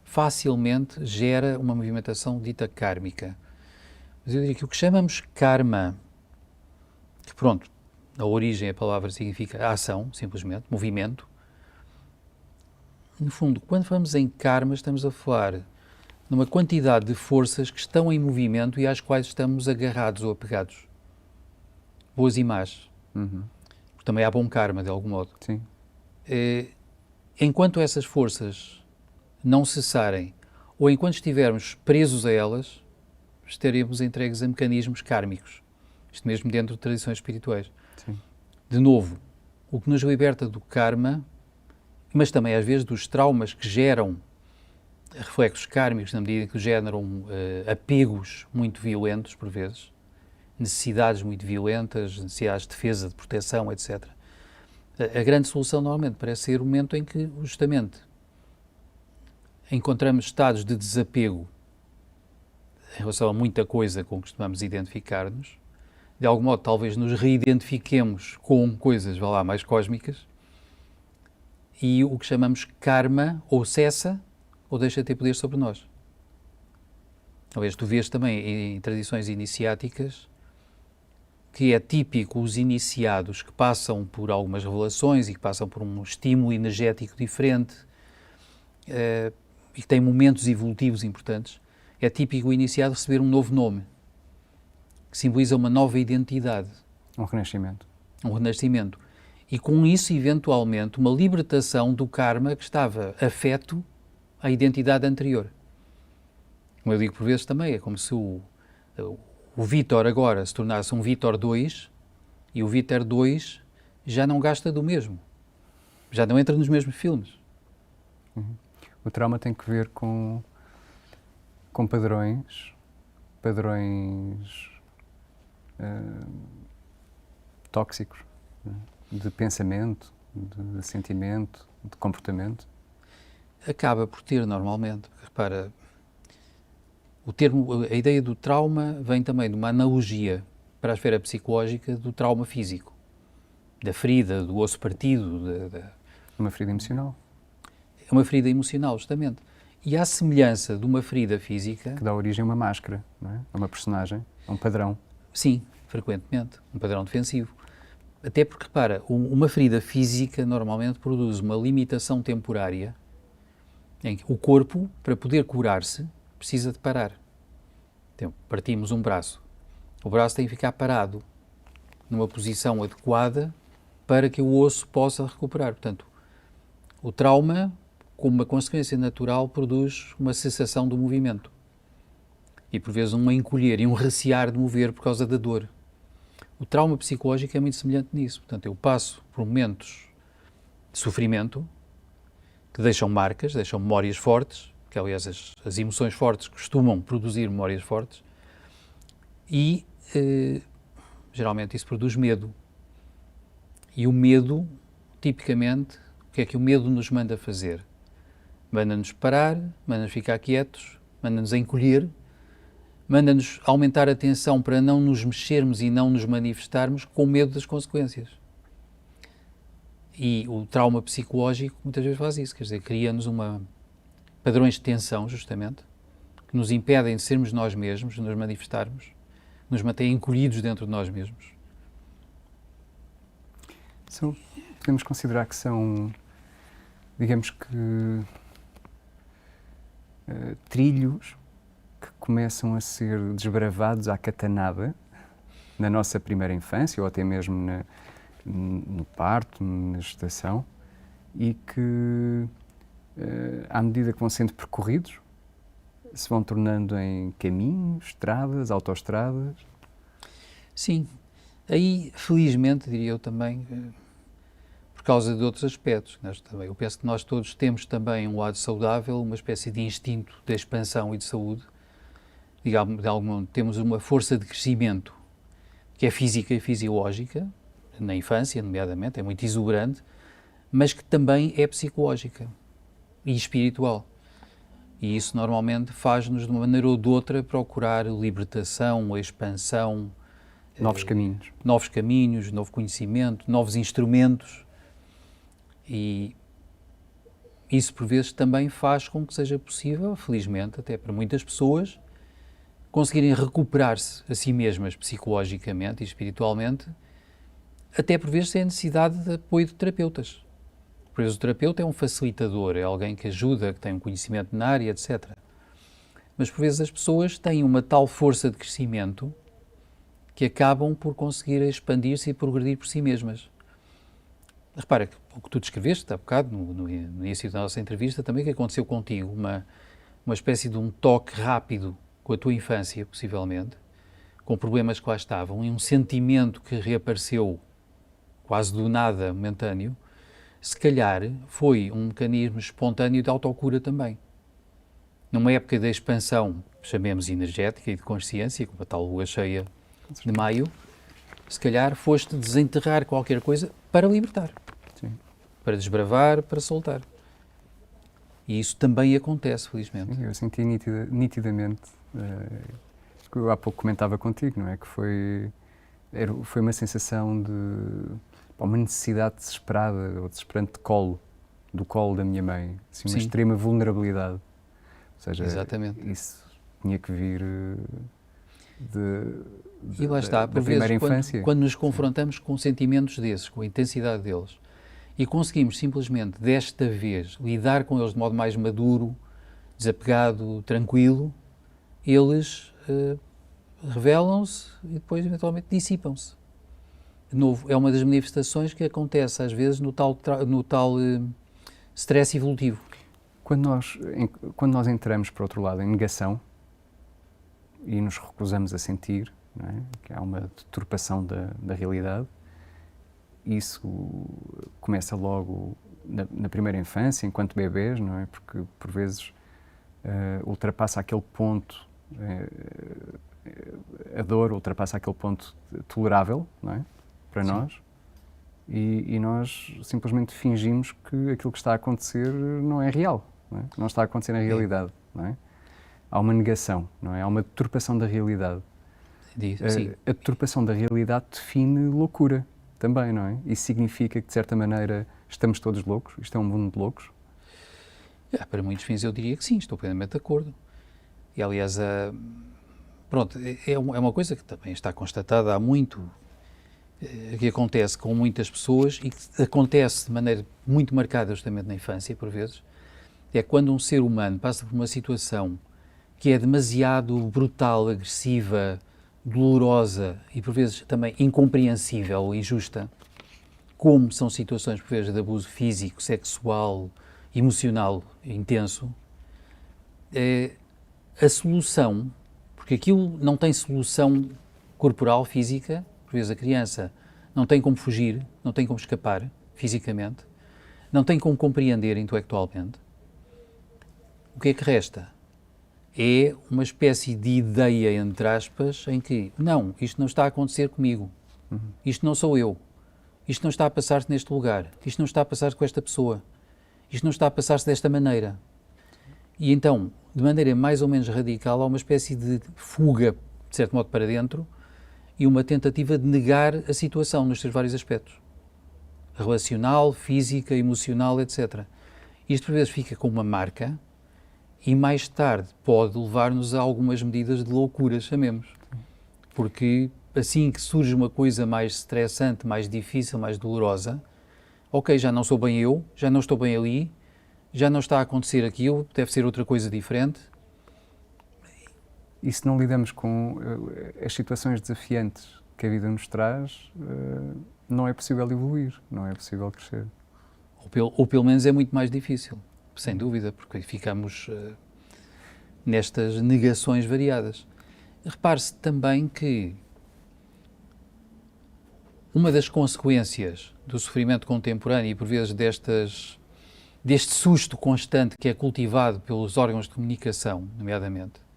B: facilmente gera uma movimentação dita kármica. Mas eu diria que o que chamamos karma, que pronto, na origem a palavra significa ação, simplesmente, movimento. No fundo, quando falamos em karma, estamos a falar numa quantidade de forças que estão em movimento e às quais estamos agarrados ou apegados. Boas e más.
A: Uhum.
B: Porque também há bom karma, de algum modo.
A: Sim.
B: Enquanto essas forças não cessarem, ou enquanto estivermos presos a elas, estaremos entregues a mecanismos kármicos. Isto mesmo dentro de tradições espirituais.
A: Sim.
B: De novo, o que nos liberta do karma, mas também às vezes dos traumas que geram reflexos kármicos, na medida que geram apegos muito violentos, por vezes, necessidades muito violentas, necessidades de defesa, de proteção, etc. A grande solução, normalmente, parece ser o momento em que, justamente, encontramos estados de desapego em relação a muita coisa com que costumamos identificar-nos. De algum modo, talvez nos reidentifiquemos com coisas, vá lá, mais cósmicas, e o que chamamos karma ou cessa ou deixa de ter poder sobre nós. Talvez tu vês também em tradições iniciáticas que é típico os iniciados que passam por algumas revelações e que passam por um estímulo energético diferente e que têm momentos evolutivos importantes, é típico o iniciado receber um novo nome, que simboliza uma nova identidade.
A: Um renascimento.
B: Um renascimento. E com isso, eventualmente, uma libertação do karma que estava afeto à identidade anterior. Como eu digo por vezes também, é como se o Vítor agora se tornasse um Vítor 2 e o Vítor 2 já não gasta do mesmo, já não entra nos mesmos filmes.
A: O trauma tem que ver com padrões tóxicos, né? De pensamento, de sentimento, de comportamento.
B: Acaba por ter normalmente, repara, a ideia do trauma vem também de uma analogia para a esfera psicológica do trauma físico, da ferida, do osso partido.
A: Uma ferida emocional.
B: É uma ferida emocional, justamente. E à semelhança de uma ferida física...
A: Que dá origem a uma máscara, não é? A uma personagem, a um padrão.
B: Sim, frequentemente, um padrão defensivo. Até porque, repara, uma ferida física normalmente produz uma limitação temporária em que o corpo, para poder curar-se, precisa de parar. Então, partimos um braço. O braço tem que ficar parado numa posição adequada para que o osso possa recuperar. Portanto, o trauma, como uma consequência natural, produz uma cessação do movimento. E, por vezes, um encolher e um recear de mover por causa da dor. O trauma psicológico é muito semelhante nisso. Portanto, eu passo por momentos de sofrimento que deixam marcas, deixam memórias fortes, que, aliás, as emoções fortes costumam produzir memórias fortes, e, geralmente, isso produz medo. E o medo, tipicamente, o que é que o medo nos manda fazer? Manda-nos parar, manda-nos ficar quietos, manda-nos encolher, manda-nos aumentar a tensão para não nos mexermos e não nos manifestarmos com medo das consequências. E o trauma psicológico muitas vezes faz isso, quer dizer, cria-nos padrões de tensão, justamente, que nos impedem de sermos nós mesmos, de nos manifestarmos, nos mantêm encolhidos dentro de nós mesmos.
A: Podemos considerar que são, digamos que, trilhos que começam a ser desbravados à catanada na nossa primeira infância ou até mesmo no parto, na gestação, e que, à medida que vão sendo percorridos, se vão tornando em caminhos, estradas, autoestradas.
B: Sim. Aí, felizmente, diria eu também, por causa de outros aspectos. Eu penso que nós todos temos também um lado saudável, uma espécie de instinto de expansão e de saúde. De algum modo, temos uma força de crescimento que é física e fisiológica, na infância, nomeadamente, é muito exuberante, mas que também é psicológica e espiritual. E isso normalmente faz-nos, de uma maneira ou de outra, procurar libertação, expansão,
A: novos
B: caminhos, novo conhecimento, novos instrumentos. E isso, por vezes, também faz com que seja possível, felizmente, até para muitas pessoas, conseguirem recuperar-se a si mesmas psicologicamente e espiritualmente, até por vezes sem a necessidade de apoio de terapeutas. Por vezes o terapeuta é um facilitador, é alguém que ajuda, que tem um conhecimento na área, etc. Mas por vezes as pessoas têm uma tal força de crescimento que acabam por conseguir expandir-se e progredir por si mesmas. Repara, o que tu descreveste há bocado, no início da nossa entrevista, também que aconteceu contigo, uma espécie de um toque rápido com a tua infância, possivelmente, com problemas que lá estavam, e um sentimento que reapareceu quase do nada, momentâneo, se calhar foi um mecanismo espontâneo de autocura também. Numa época de expansão, chamemos energética e de consciência, como a tal lua cheia de maio, se calhar foste desenterrar qualquer coisa para libertar.
A: Sim.
B: Para desbravar, para soltar. E isso também acontece, felizmente.
A: Sim, eu senti nitidamente, que eu há pouco comentava contigo, não é? Que foi uma sensação de uma necessidade desesperada ou desesperante do colo da minha mãe, assim, uma extrema vulnerabilidade. Ou seja,
B: exatamente.
A: Isso tinha que vir
B: e lá está, por vezes, quando nos confrontamos com sentimentos desses, com a intensidade deles, e conseguimos simplesmente, desta vez, lidar com eles de modo mais maduro, desapegado, tranquilo, eles revelam-se e depois, eventualmente, dissipam-se. De novo, é uma das manifestações que acontece, às vezes, no tal stress evolutivo.
A: quando nós entramos, por outro lado, em negação e nos recusamos a sentir, não é? Que há uma deturpação da realidade, isso começa logo na primeira infância, enquanto bebês, não é? Porque, por vezes, ultrapassa aquele ponto, a dor ultrapassa aquele ponto tolerável, não é? Para
B: Sim.
A: nós. E nós simplesmente fingimos que aquilo que está a acontecer não é real, não é? Não está a acontecer na realidade, não é? Há uma negação, não é? Há uma deturpação da realidade.
B: Sim.
A: A deturpação da realidade define loucura também, não é? Isso significa que, de certa maneira, estamos todos loucos? Isto é um mundo de loucos?
B: Para muitos fins eu diria que sim, estou plenamente de acordo. E aliás, pronto, é uma coisa que também está constatada há muito, que acontece com muitas pessoas e que acontece de maneira muito marcada justamente na infância, por vezes, é quando um ser humano passa por uma situação que é demasiado brutal, agressiva, dolorosa e por vezes também incompreensível ou injusta, como são situações por vezes de abuso físico, sexual, emocional intenso, a solução, porque aquilo não tem solução corporal, física, por vezes a criança não tem como fugir, não tem como escapar fisicamente, não tem como compreender intelectualmente. O que é que resta? É uma espécie de ideia, entre aspas, em que, não, isto não está a acontecer comigo, isto não sou eu, isto não está a passar-se neste lugar, isto não está a passar-se com esta pessoa, isto não está a passar-se desta maneira. E então, de maneira mais ou menos radical, há uma espécie de fuga, de certo modo, para dentro e uma tentativa de negar a situação nos seus vários aspectos. Relacional, física, emocional, etc. Isto, por vezes, fica com uma marca e mais tarde pode levar-nos a algumas medidas de loucura, chamemos. Porque assim que surge uma coisa mais estressante, mais difícil, mais dolorosa, ok, já não sou bem eu, já não estou bem ali, já não está a acontecer aquilo, deve ser outra coisa diferente.
A: E se não lidamos com as situações desafiantes que a vida nos traz, não é possível evoluir, não é possível crescer.
B: Ou pelo menos é muito mais difícil, sem dúvida, porque ficamos nestas negações variadas. Repare-se também que uma das consequências do sofrimento contemporâneo e por vezes deste susto constante que é cultivado pelos órgãos de comunicação, nomeadamente,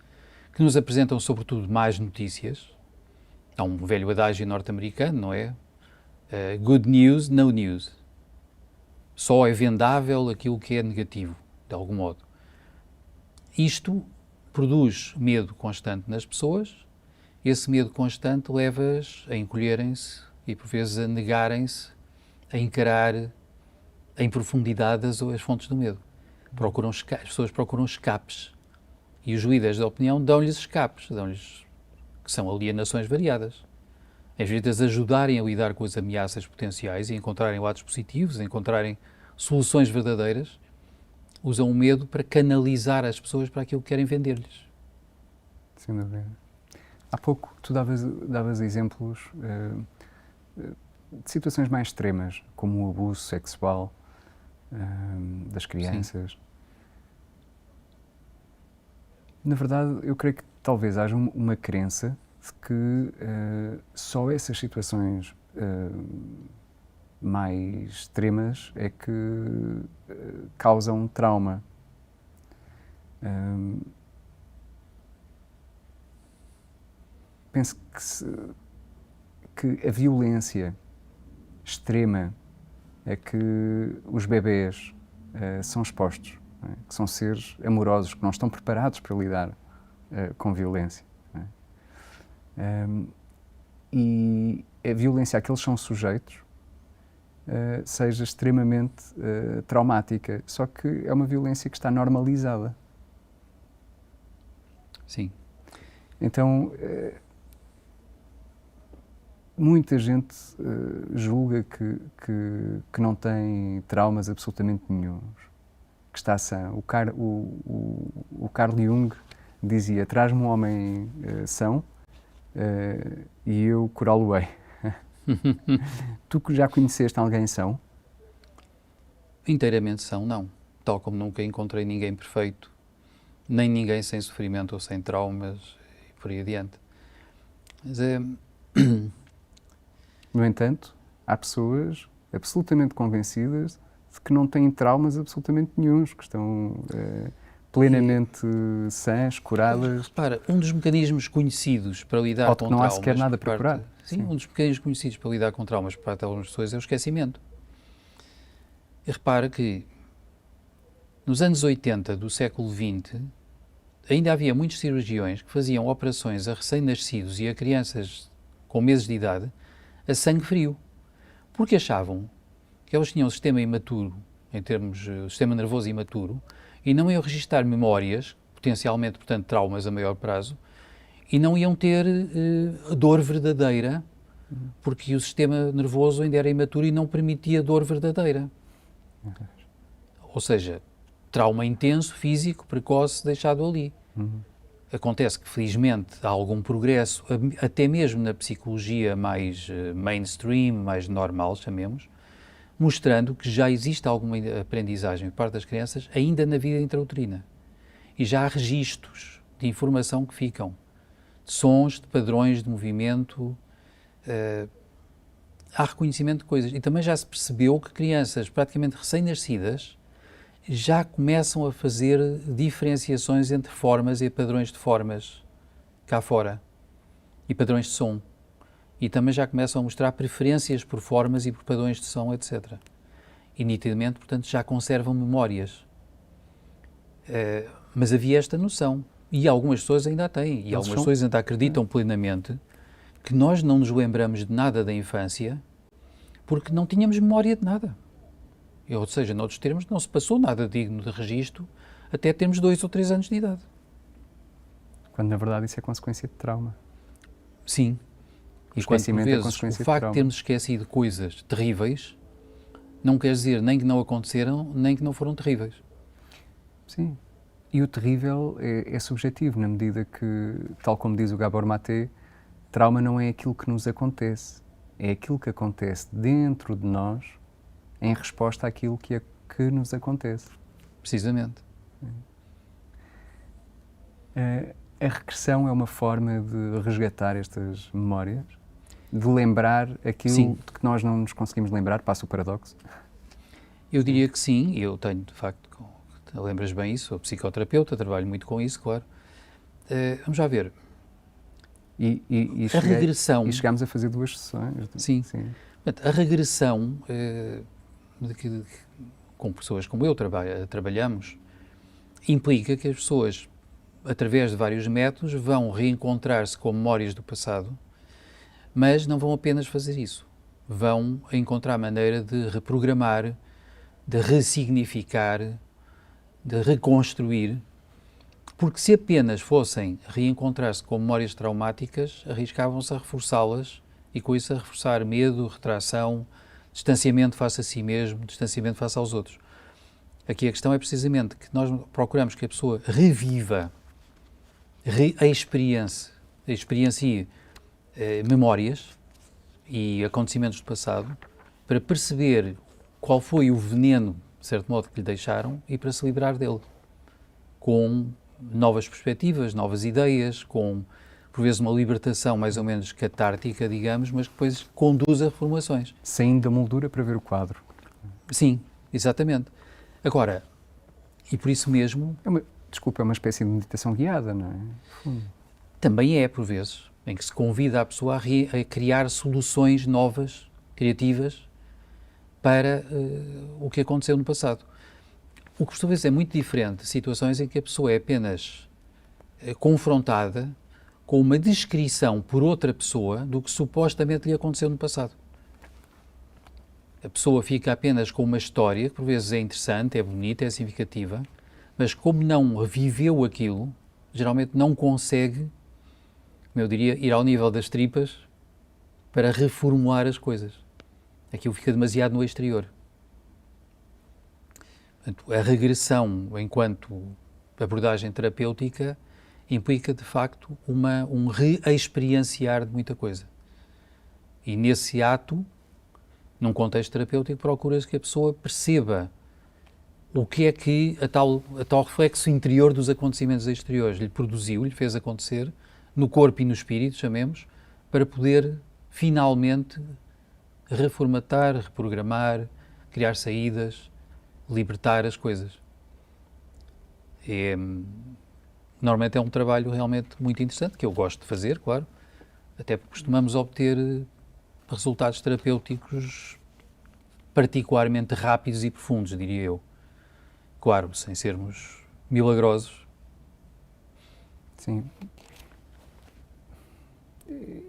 B: que nos apresentam sobretudo más notícias. Há um velho adágio norte-americano, não é? Good news, no news. Só é vendável aquilo que é negativo, de algum modo. Isto produz medo constante nas pessoas. Esse medo constante leva-as a encolherem-se e, por vezes, a negarem-se a encarar em profundidade as fontes do medo. As pessoas procuram escapes. E os líderes da opinião dão-lhes escapes, que são alienações variadas. Em vez de as ajudarem a lidar com as ameaças potenciais e encontrarem lados positivos, encontrarem soluções verdadeiras, usam o medo para canalizar as pessoas para aquilo que querem vender-lhes.
A: Sem dúvida. Há pouco tu davas exemplos de situações mais extremas, como o abuso sexual das crianças. Sim. Na verdade, eu creio que talvez haja uma crença de que só essas situações mais extremas é que causam trauma. Penso que a violência extrema é que os bebés são expostos, não é? Que são seres amorosos, que não estão preparados para lidar com violência. Não é? E a violência a que eles são sujeitos seja extremamente traumática, só que é uma violência que está normalizada.
B: Sim.
A: Então, muita gente julga que não tem traumas absolutamente nenhuns, que está sã. O Carl Jung dizia: traz-me um homem são e eu curá-lo-ei. Tu que já conheceste alguém são?
B: Inteiramente são, não. tal como nunca encontrei ninguém perfeito, nem ninguém sem sofrimento ou sem traumas e por aí adiante. Mas é...
A: No entanto, há pessoas absolutamente convencidas de que não têm traumas absolutamente nenhuns, que estão plenamente sãs, curadas.
B: Repara, um dos mecanismos conhecidos para lidar com
A: Ou que não há
B: traumas...
A: sequer nada para curar.
B: Sim, um dos mecanismos conhecidos para lidar com traumas por parte de algumas pessoas é o esquecimento. E repara que nos anos 80 do século XX ainda havia muitos cirurgiões que faziam operações a recém-nascidos e a crianças com meses de idade a sangue frio, porque achavam que eles tinham um sistema imaturo, em termos sistema nervoso imaturo, e não iam registar memórias, potencialmente, portanto, traumas a maior prazo, e não iam ter dor verdadeira, porque o sistema nervoso ainda era imaturo e não permitia dor verdadeira. Ou seja, trauma intenso, físico, precoce, deixado ali. Acontece que, felizmente, há algum progresso, até mesmo na psicologia mais mainstream, mais normal, chamemos, mostrando que já existe alguma aprendizagem por parte das crianças ainda na vida intrauterina. E já há registros de informação que ficam, de sons, de padrões de movimento, há reconhecimento de coisas. E também já se percebeu que crianças praticamente recém-nascidas já começam a fazer diferenciações entre formas e padrões de formas cá fora e padrões de som. E também já começam a mostrar preferências por formas e por padrões de som, etc. E nitidamente, portanto, já conservam memórias. Mas havia esta noção. E algumas pessoas ainda a têm. E algumas pessoas ainda acreditam plenamente que nós não nos lembramos de nada da infância porque não tínhamos memória de nada. Ou seja, noutros termos, não se passou nada digno de registro até termos 2 ou 3 anos de idade.
A: Quando, na verdade, isso é consequência de trauma.
B: Sim. E quando, por vezes, o facto de
A: trauma.
B: termos esquecido coisas terríveis não quer dizer nem que não aconteceram, nem que não foram terríveis.
A: Sim. E o terrível é subjetivo, na medida que, tal como diz o Gabor Maté, trauma não é aquilo que nos acontece, é aquilo que acontece dentro de nós em resposta àquilo que nos acontece.
B: Precisamente.
A: A regressão é uma forma de resgatar estas memórias, de lembrar aquilo
B: Sim.
A: de que nós não nos conseguimos lembrar, passa o paradoxo.
B: Eu diria que sim, eu tenho, de facto, lembras bem isso, sou psicoterapeuta, trabalho muito com isso, claro. Vamos já ver. A regressão...
A: E chegámos a fazer 2 sessões.
B: Sim. A regressão, com pessoas como eu trabalhamos, implica que as pessoas, através de vários métodos, vão reencontrar-se com memórias do passado, mas não vão apenas fazer isso. Vão encontrar maneira de reprogramar, de ressignificar, de reconstruir, porque se apenas fossem reencontrar-se com memórias traumáticas, arriscavam-se a reforçá-las e com isso a reforçar medo, retração, distanciamento face a si mesmo, distanciamento face aos outros. Aqui a questão é precisamente que nós procuramos que a pessoa reviva, experiencie memórias e acontecimentos do passado para perceber qual foi o veneno, de certo modo, que lhe deixaram e para se livrar dele, com novas perspectivas, novas ideias, com, por vezes, uma libertação mais ou menos catártica, digamos, mas que depois conduz a reformações.
A: Saindo da moldura para ver o quadro.
B: Sim, exatamente. Agora, e por isso mesmo...
A: É uma espécie de meditação guiada, não é?
B: Também é, por vezes, em que se convida a pessoa a criar soluções novas, criativas, para o que aconteceu no passado. O que, por sua vez, é muito diferente de situações em que a pessoa é apenas confrontada com uma descrição por outra pessoa do que supostamente lhe aconteceu no passado. A pessoa fica apenas com uma história, que por vezes é interessante, é bonita, é significativa, mas como não viveu aquilo, geralmente não consegue, como eu diria, ir ao nível das tripas para reformular as coisas. Aquilo fica demasiado no exterior. Portanto, a regressão enquanto abordagem terapêutica implica, de facto, um reexperienciar de muita coisa. E nesse ato, num contexto terapêutico, procura-se que a pessoa perceba o que é que a tal reflexo interior dos acontecimentos exteriores lhe produziu, lhe fez acontecer, no corpo e no espírito, chamemos, para poder finalmente reformatar, reprogramar, criar saídas, libertar as coisas. Normalmente é um trabalho realmente muito interessante, que eu gosto de fazer, claro, até porque costumamos obter resultados terapêuticos particularmente rápidos e profundos, diria eu. Claro, sem sermos milagrosos.
A: Sim.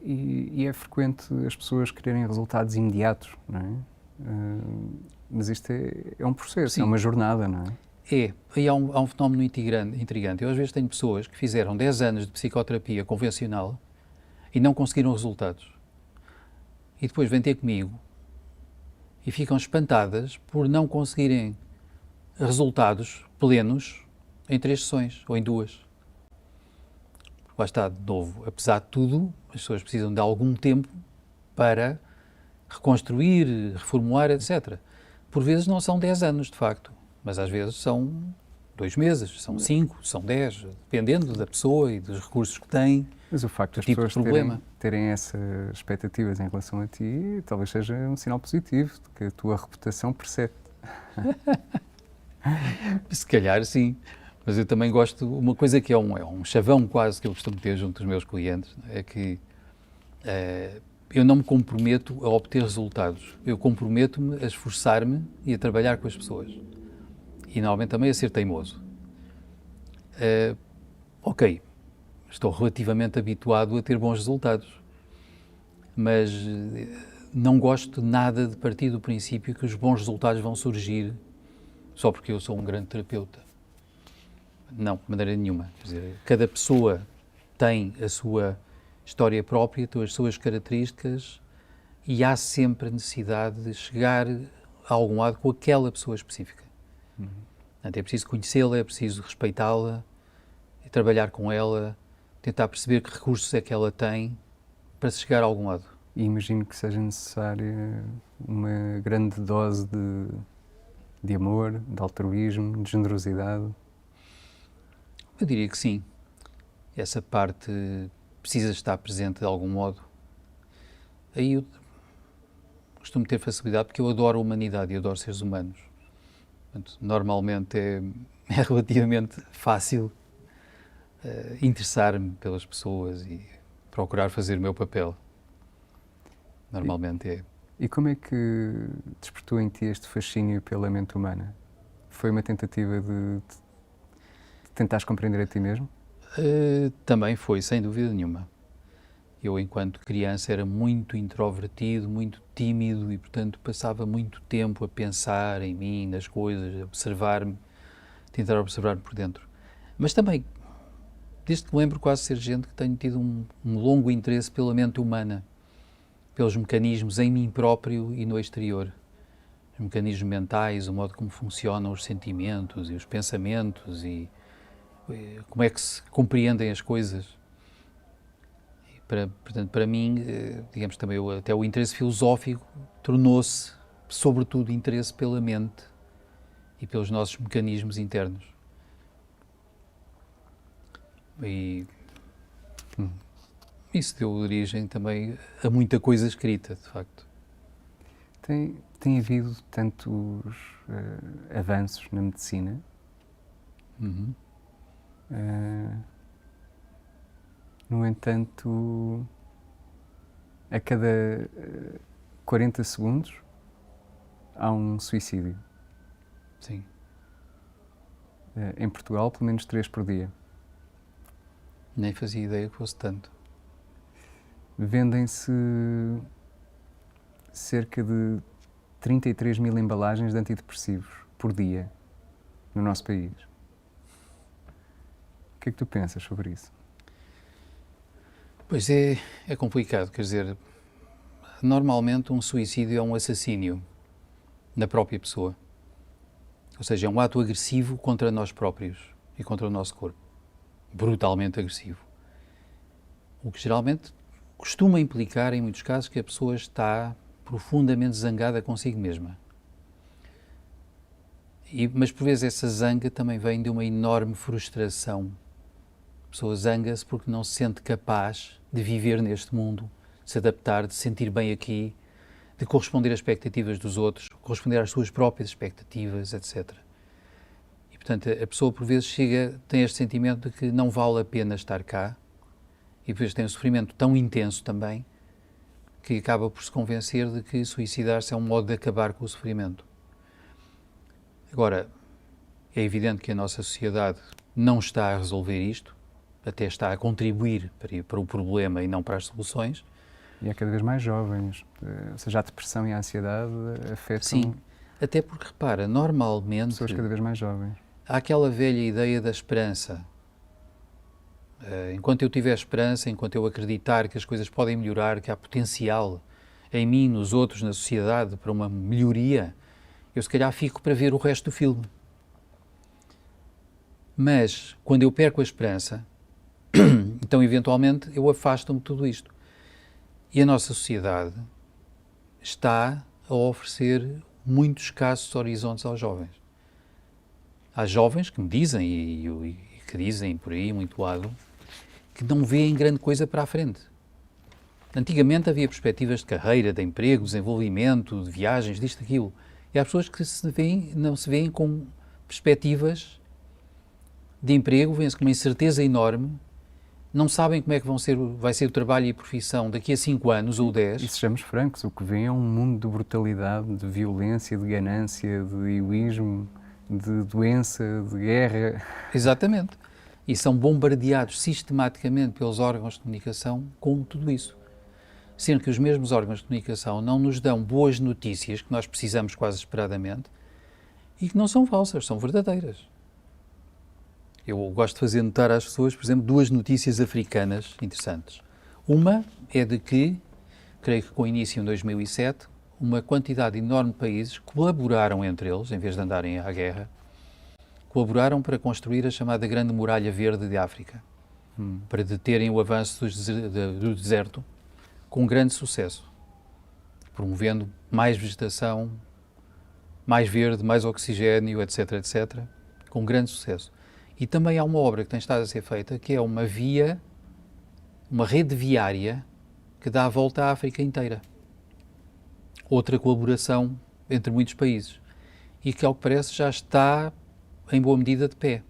A: E é frequente as pessoas quererem resultados imediatos, não é? Mas isto é um processo,
B: Sim.
A: é uma jornada, não é?
B: Aí há um fenómeno intrigante. Eu às vezes tenho pessoas que fizeram 10 anos de psicoterapia convencional e não conseguiram resultados. E depois vêm ter comigo e ficam espantadas por não conseguirem resultados plenos em 3 sessões ou em 2. Lá está, de novo, apesar de tudo, as pessoas precisam de algum tempo para reconstruir, reformular, etc. Por vezes não são 10 anos, de facto, mas às vezes são 2 meses, são 5, são 10, dependendo da pessoa e dos recursos que tem.
A: Mas o facto das
B: tipo de
A: pessoas
B: problema.
A: terem essas expectativas em relação a ti talvez seja um sinal positivo, de que a tua reputação percebe.
B: Se calhar sim, mas eu também gosto, uma coisa que é um chavão quase que eu costumo ter junto dos meus clientes, é que eu não me comprometo a obter resultados, eu comprometo-me a esforçar-me e a trabalhar com as pessoas. E normalmente também a ser teimoso. Ok, estou relativamente habituado a ter bons resultados, mas não gosto nada de partir do princípio que os bons resultados vão surgir só porque eu sou um grande terapeuta. Não, de maneira nenhuma. Quer dizer, cada pessoa tem a sua história própria, tem as suas características e há sempre a necessidade de chegar a algum lado com aquela pessoa específica. Portanto, é preciso conhecê-la, é preciso respeitá-la, e trabalhar com ela, tentar perceber que recursos é que ela tem para se chegar a algum lado.
A: E imagino que seja necessária uma grande dose de amor, de altruísmo, de generosidade.
B: Eu diria que sim. Essa parte precisa estar presente de algum modo. Aí eu costumo ter facilidade porque eu adoro a humanidade e adoro seres humanos. Portanto, normalmente é relativamente fácil interessar-me pelas pessoas e procurar fazer o meu papel. Normalmente é.
A: E como é que despertou em ti este fascínio pela mente humana? Foi uma tentativa de tentares compreender a ti mesmo?
B: Também foi, sem dúvida nenhuma. Eu, enquanto criança, era muito introvertido, muito tímido e, portanto, passava muito tempo a pensar em mim, nas coisas, a observar-me, tentar observar-me por dentro. Mas também, desde que me lembro quase ser gente que tenho tido um longo interesse pela mente humana, pelos mecanismos em mim próprio e no exterior. Os mecanismos mentais, o modo como funcionam os sentimentos e os pensamentos e como é que se compreendem as coisas. Portanto, para mim, digamos também, até o interesse filosófico tornou-se, sobretudo, interesse pela mente e pelos nossos mecanismos internos. E isso deu origem também a muita coisa escrita, de facto.
A: Tem havido tantos avanços na medicina. No entanto, a cada 40 segundos há um suicídio.
B: Sim.
A: Em Portugal, pelo menos 3 por dia.
B: Nem fazia ideia que fosse tanto.
A: Vendem-se cerca de 33 mil embalagens de antidepressivos por dia no nosso país. O que é que tu pensas sobre isso?
B: Pois é complicado, quer dizer, normalmente um suicídio é um assassínio na própria pessoa. Ou seja, é um ato agressivo contra nós próprios e contra o nosso corpo. Brutalmente agressivo. O que geralmente costuma implicar, em muitos casos, que a pessoa está profundamente zangada consigo mesma. Mas por vezes essa zanga também vem de uma enorme frustração. A pessoa zanga-se porque não se sente capaz de viver neste mundo, de se adaptar, de se sentir bem aqui, de corresponder às expectativas dos outros, corresponder às suas próprias expectativas, etc. E, portanto, a pessoa por vezes tem este sentimento de que não vale a pena estar cá, e depois tem um sofrimento tão intenso também, que acaba por se convencer de que suicidar-se é um modo de acabar com o sofrimento. Agora, é evidente que a nossa sociedade não está a resolver isto, até está a contribuir para o problema e não para as soluções.
A: E há cada vez mais jovens, ou seja, a depressão e a ansiedade afetam.
B: Sim, até porque, repara, normalmente
A: pessoas cada vez mais jovens.
B: Há aquela velha ideia da esperança. Enquanto eu tiver esperança, enquanto eu acreditar que as coisas podem melhorar, que há potencial em mim, nos outros, na sociedade, para uma melhoria, eu se calhar fico para ver o resto do filme. Mas, quando eu perco a esperança, então, eventualmente, eu afasto-me de tudo isto. E a nossa sociedade está a oferecer muitos escassos horizontes aos jovens. Há jovens que me dizem, e que dizem por aí, muito lado, que não veem grande coisa para a frente. Antigamente havia perspectivas de carreira, de emprego, desenvolvimento, de viagens, disto, aquilo. E há pessoas que não se veem com perspectivas de emprego, veem-se com uma incerteza enorme, não sabem como é que vai ser o trabalho e a profissão daqui a 5 anos ou 10.
A: E sejamos francos, o que vem é um mundo de brutalidade, de violência, de ganância, de egoísmo, de doença, de guerra.
B: Exatamente. E são bombardeados sistematicamente pelos órgãos de comunicação com tudo isso. Sendo que os mesmos órgãos de comunicação não nos dão boas notícias, que nós precisamos quase desesperadamente, e que não são falsas, são verdadeiras. Eu gosto de fazer notar às pessoas, por exemplo, 2 notícias africanas interessantes. Uma é de que, creio que com início em 2007, uma quantidade enorme de países colaboraram entre eles, em vez de andarem à guerra, colaboraram para construir a chamada Grande Muralha Verde de África, para deterem o avanço do deserto, com grande sucesso, promovendo mais vegetação, mais verde, mais oxigênio, etc., etc., com grande sucesso. E também há uma obra que tem estado a ser feita, que é uma rede viária que dá a volta à África inteira. Outra colaboração entre muitos países. E que, ao que parece, já está em boa medida de pé.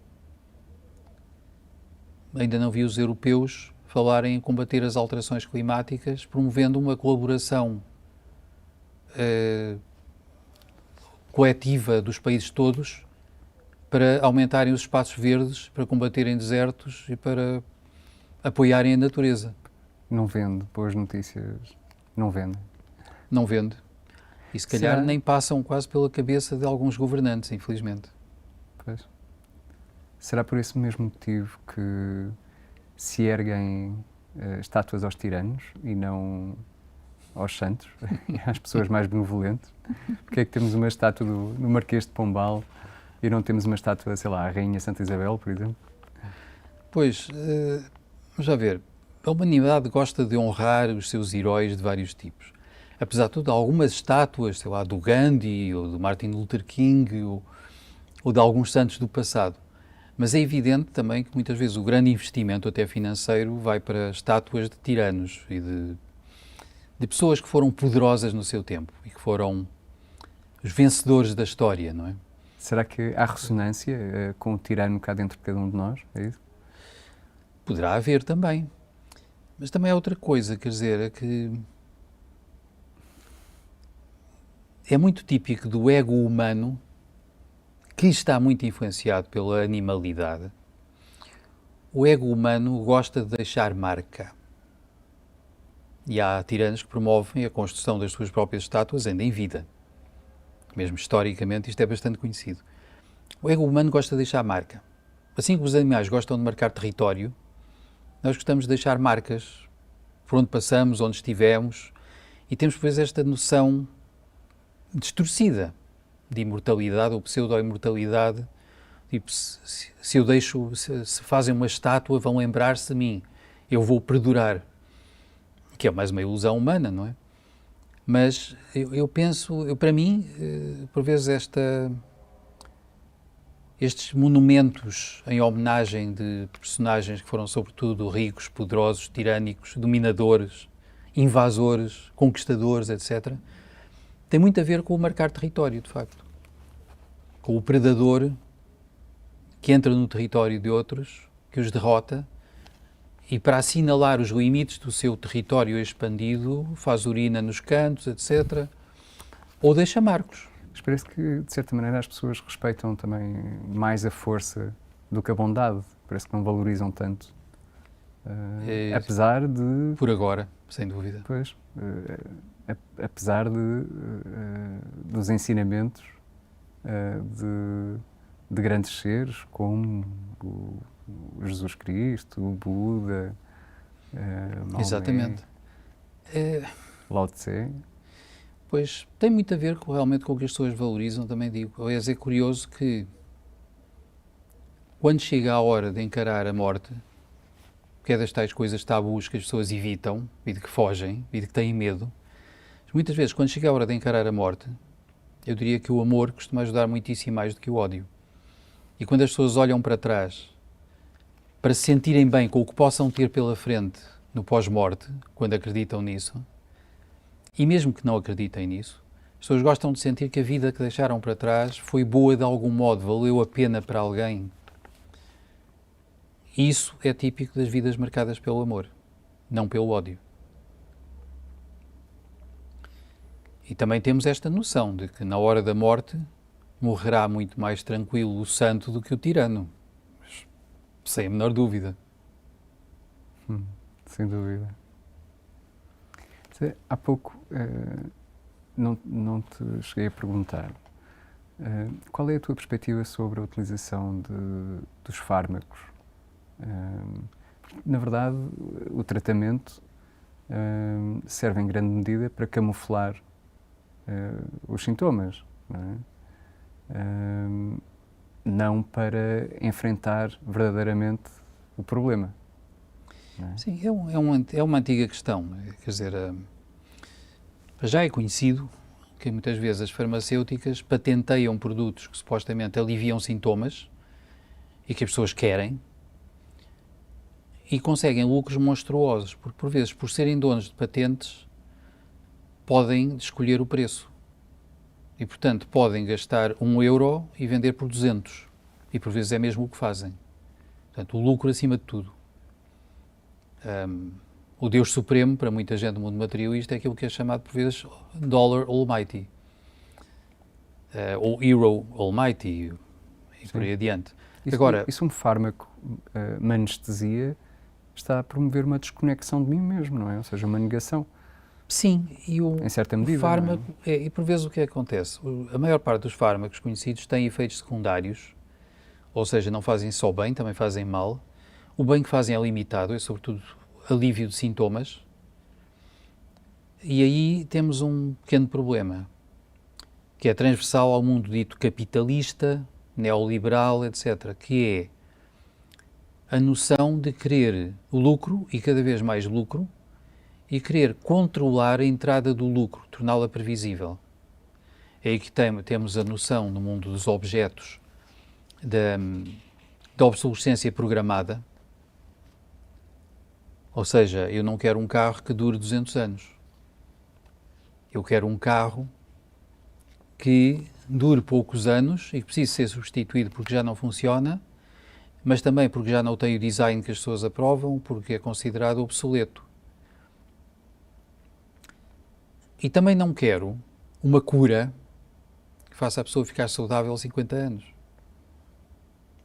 B: Ainda não vi os europeus falarem em combater as alterações climáticas, promovendo uma colaboração coletiva dos países todos para aumentarem os espaços verdes, para combaterem desertos e para apoiarem a natureza.
A: Não vende boas notícias, não vende.
B: Não vende. E se calhar nem passam quase pela cabeça de alguns governantes, infelizmente.
A: Pois. Será por esse mesmo motivo que se erguem estátuas aos tiranos e não aos santos, às pessoas mais benevolentes? Porque é que temos uma estátua do Marquês de Pombal e não temos uma estátua, sei lá, à Rainha Santa Isabel, por exemplo?
B: Pois, vamos já ver, a humanidade gosta de honrar os seus heróis de vários tipos. Apesar de tudo, algumas estátuas, sei lá, do Gandhi ou do Martin Luther King ou de alguns santos do passado. Mas é evidente também que muitas vezes o grande investimento, até financeiro, vai para estátuas de tiranos e de pessoas que foram poderosas no seu tempo e que foram os vencedores da história, não é?
A: Será que há ressonância com o tirano cá dentro de cada um de nós? É isso?
B: Poderá haver também. Mas também há outra coisa, quer dizer, é que é muito típico do ego humano, que está muito influenciado pela animalidade. O ego humano gosta de deixar marca. E há tiranos que promovem a construção das suas próprias estátuas ainda em vida. Mesmo historicamente, isto é bastante conhecido. O ego humano gosta de deixar marca. Assim como os animais gostam de marcar território, nós gostamos de deixar marcas por onde passamos, onde estivemos, e temos, por vezes, esta noção distorcida de imortalidade ou pseudo-imortalidade. Tipo, se eu deixo, se fazem uma estátua, vão lembrar-se de mim, eu vou perdurar. Que é mais uma ilusão humana, não é? Mas eu penso, para mim, por vezes estes monumentos em homenagem de personagens que foram sobretudo ricos, poderosos, tirânicos, dominadores, invasores, conquistadores, etc., tem muito a ver com o marcar território, de facto. Com o predador que entra no território de outros, que os derrota, e para assinalar os limites do seu território expandido, faz urina nos cantos, etc., ou deixa marcos.
A: Mas parece que, de certa maneira, as pessoas respeitam também mais a força do que a bondade. Parece que não valorizam tanto. Apesar de...
B: Por agora, sem dúvida.
A: Pois, apesar dos ensinamentos de grandes seres como o Jesus Cristo, o Buda, Maomé,
B: Exatamente.
A: Lao Tse.
B: Pois, tem muito a ver realmente com o que as pessoas valorizam, também digo. Aliás, é curioso que quando chega a hora de encarar a morte, que é das tais coisas tabus que as pessoas evitam e de que fogem e de que têm medo, muitas vezes, quando chega a hora de encarar a morte, eu diria que o amor costuma ajudar muitíssimo mais do que o ódio. E quando as pessoas olham para trás para se sentirem bem com o que possam ter pela frente no pós-morte, quando acreditam nisso, e mesmo que não acreditem nisso, as pessoas gostam de sentir que a vida que deixaram para trás foi boa de algum modo, valeu a pena para alguém. Isso é típico das vidas marcadas pelo amor, não pelo ódio. E também temos esta noção de que na hora da morte morrerá muito mais tranquilo o santo do que o tirano. Mas, sem a menor dúvida.
A: Sem dúvida. Há pouco não te cheguei a perguntar qual é a tua perspectiva sobre a utilização dos fármacos. Na verdade, o tratamento serve em grande medida para camuflar os sintomas, não é? Não para enfrentar verdadeiramente o problema. Não é?
B: Sim, é uma antiga questão. Quer dizer, já é conhecido que muitas vezes as farmacêuticas patenteiam produtos que supostamente aliviam sintomas e que as pessoas querem e conseguem lucros monstruosos, porque por vezes, por serem donos de patentes, podem escolher o preço. E, portanto, podem gastar €1 e vender por 200. E, por vezes, é mesmo o que fazem. Portanto, o lucro acima de tudo. O Deus Supremo, para muita gente do mundo materialista, é aquilo que é chamado, por vezes, Dollar Almighty. Ou Euro Almighty, e por aí adiante.
A: Agora, um fármaco, uma anestesia, está a promover uma desconexão de mim mesmo, não é? Ou seja, uma negação.
B: Sim, e
A: em certa medida,
B: o fármaco, e por vezes o que acontece? A maior parte dos fármacos conhecidos têm efeitos secundários, ou seja, não fazem só bem, também fazem mal. O bem que fazem é limitado, é sobretudo alívio de sintomas. E aí temos um pequeno problema, que é transversal ao mundo dito capitalista, neoliberal, etc., que é a noção de querer o lucro, e cada vez mais lucro, e querer controlar a entrada do lucro, torná-la previsível. É aí que temos a noção no mundo dos objetos da obsolescência programada. Ou seja, eu não quero um carro que dure 200 anos. Eu quero um carro que dure poucos anos e que precise ser substituído porque já não funciona, mas também porque já não tem o design que as pessoas aprovam, porque é considerado obsoleto. E também não quero uma cura que faça a pessoa ficar saudável aos 50 anos.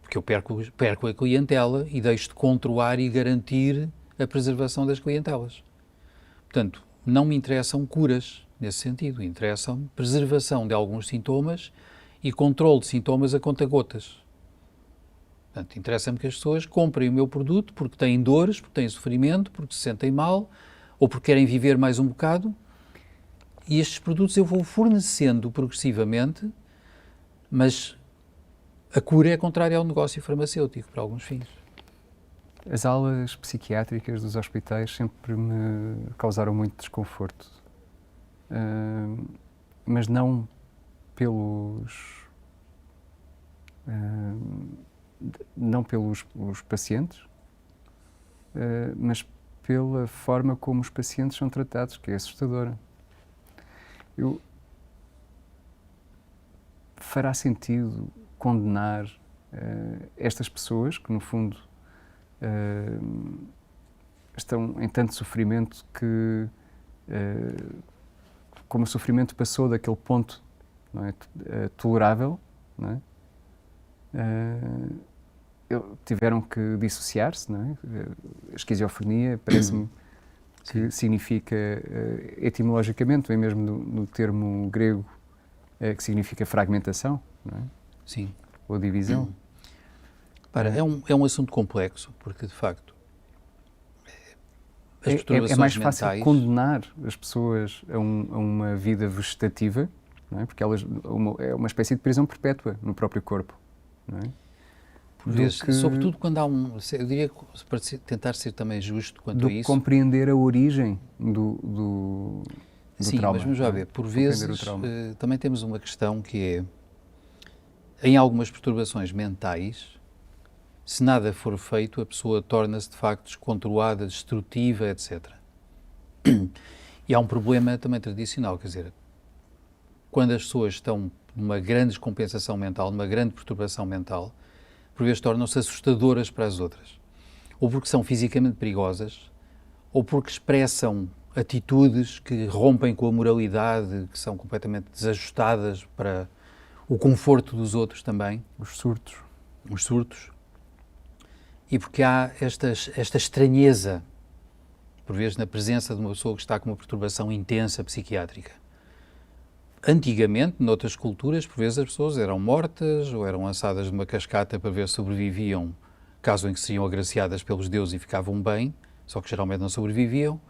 B: Porque eu perco a clientela e deixo de controlar e garantir a preservação das clientelas. Portanto, não me interessam curas nesse sentido. Interessam preservação de alguns sintomas e controle de sintomas a conta-gotas. Portanto, interessa-me que as pessoas comprem o meu produto porque têm dores, porque têm sofrimento, porque se sentem mal ou porque querem viver mais um bocado. E estes produtos eu vou fornecendo progressivamente, mas a cura é contrária ao negócio farmacêutico, para alguns fins.
A: As alas psiquiátricas dos hospitais sempre me causaram muito desconforto. Mas não não pelos os pacientes, mas pela forma como os pacientes são tratados, que é assustadora. Fará sentido condenar estas pessoas que, no fundo, estão em tanto sofrimento que, como o sofrimento passou daquele ponto, não é, tolerável, não é? Tiveram que dissociar-se, não é? A esquizofrenia parece-me que significa, etimologicamente, vem mesmo do termo grego, que significa fragmentação, não é?
B: Sim.
A: Ou divisão.
B: É um assunto complexo, porque, de facto, as perturbações
A: é mais fácil
B: mentais...
A: condenar as pessoas a uma vida vegetativa, não é? Porque é uma espécie de prisão perpétua no próprio corpo, não é?
B: Por vezes, sobretudo quando há eu diria, para tentar ser também justo quanto a isso...
A: compreender a origem do
B: sim,
A: trauma.
B: Mas vamos já ver, por vezes também temos uma questão que é, em algumas perturbações mentais, se nada for feito, a pessoa torna-se de facto descontrolada, destrutiva, etc. E há um problema também tradicional, quer dizer, quando as pessoas estão numa grande descompensação mental, numa grande perturbação mental, por vezes tornam-se assustadoras para as outras. Ou porque são fisicamente perigosas, ou porque expressam atitudes que rompem com a moralidade, que são completamente desajustadas para o conforto dos outros também.
A: Os surtos.
B: Os surtos. E porque há esta estranheza, por vezes, na presença de uma pessoa que está com uma perturbação intensa psiquiátrica. Antigamente, noutras culturas, por vezes as pessoas eram mortas ou eram lançadas de uma cascata para ver se sobreviviam, caso em que seriam agraciadas pelos deuses e ficavam bem, só que geralmente não sobreviviam.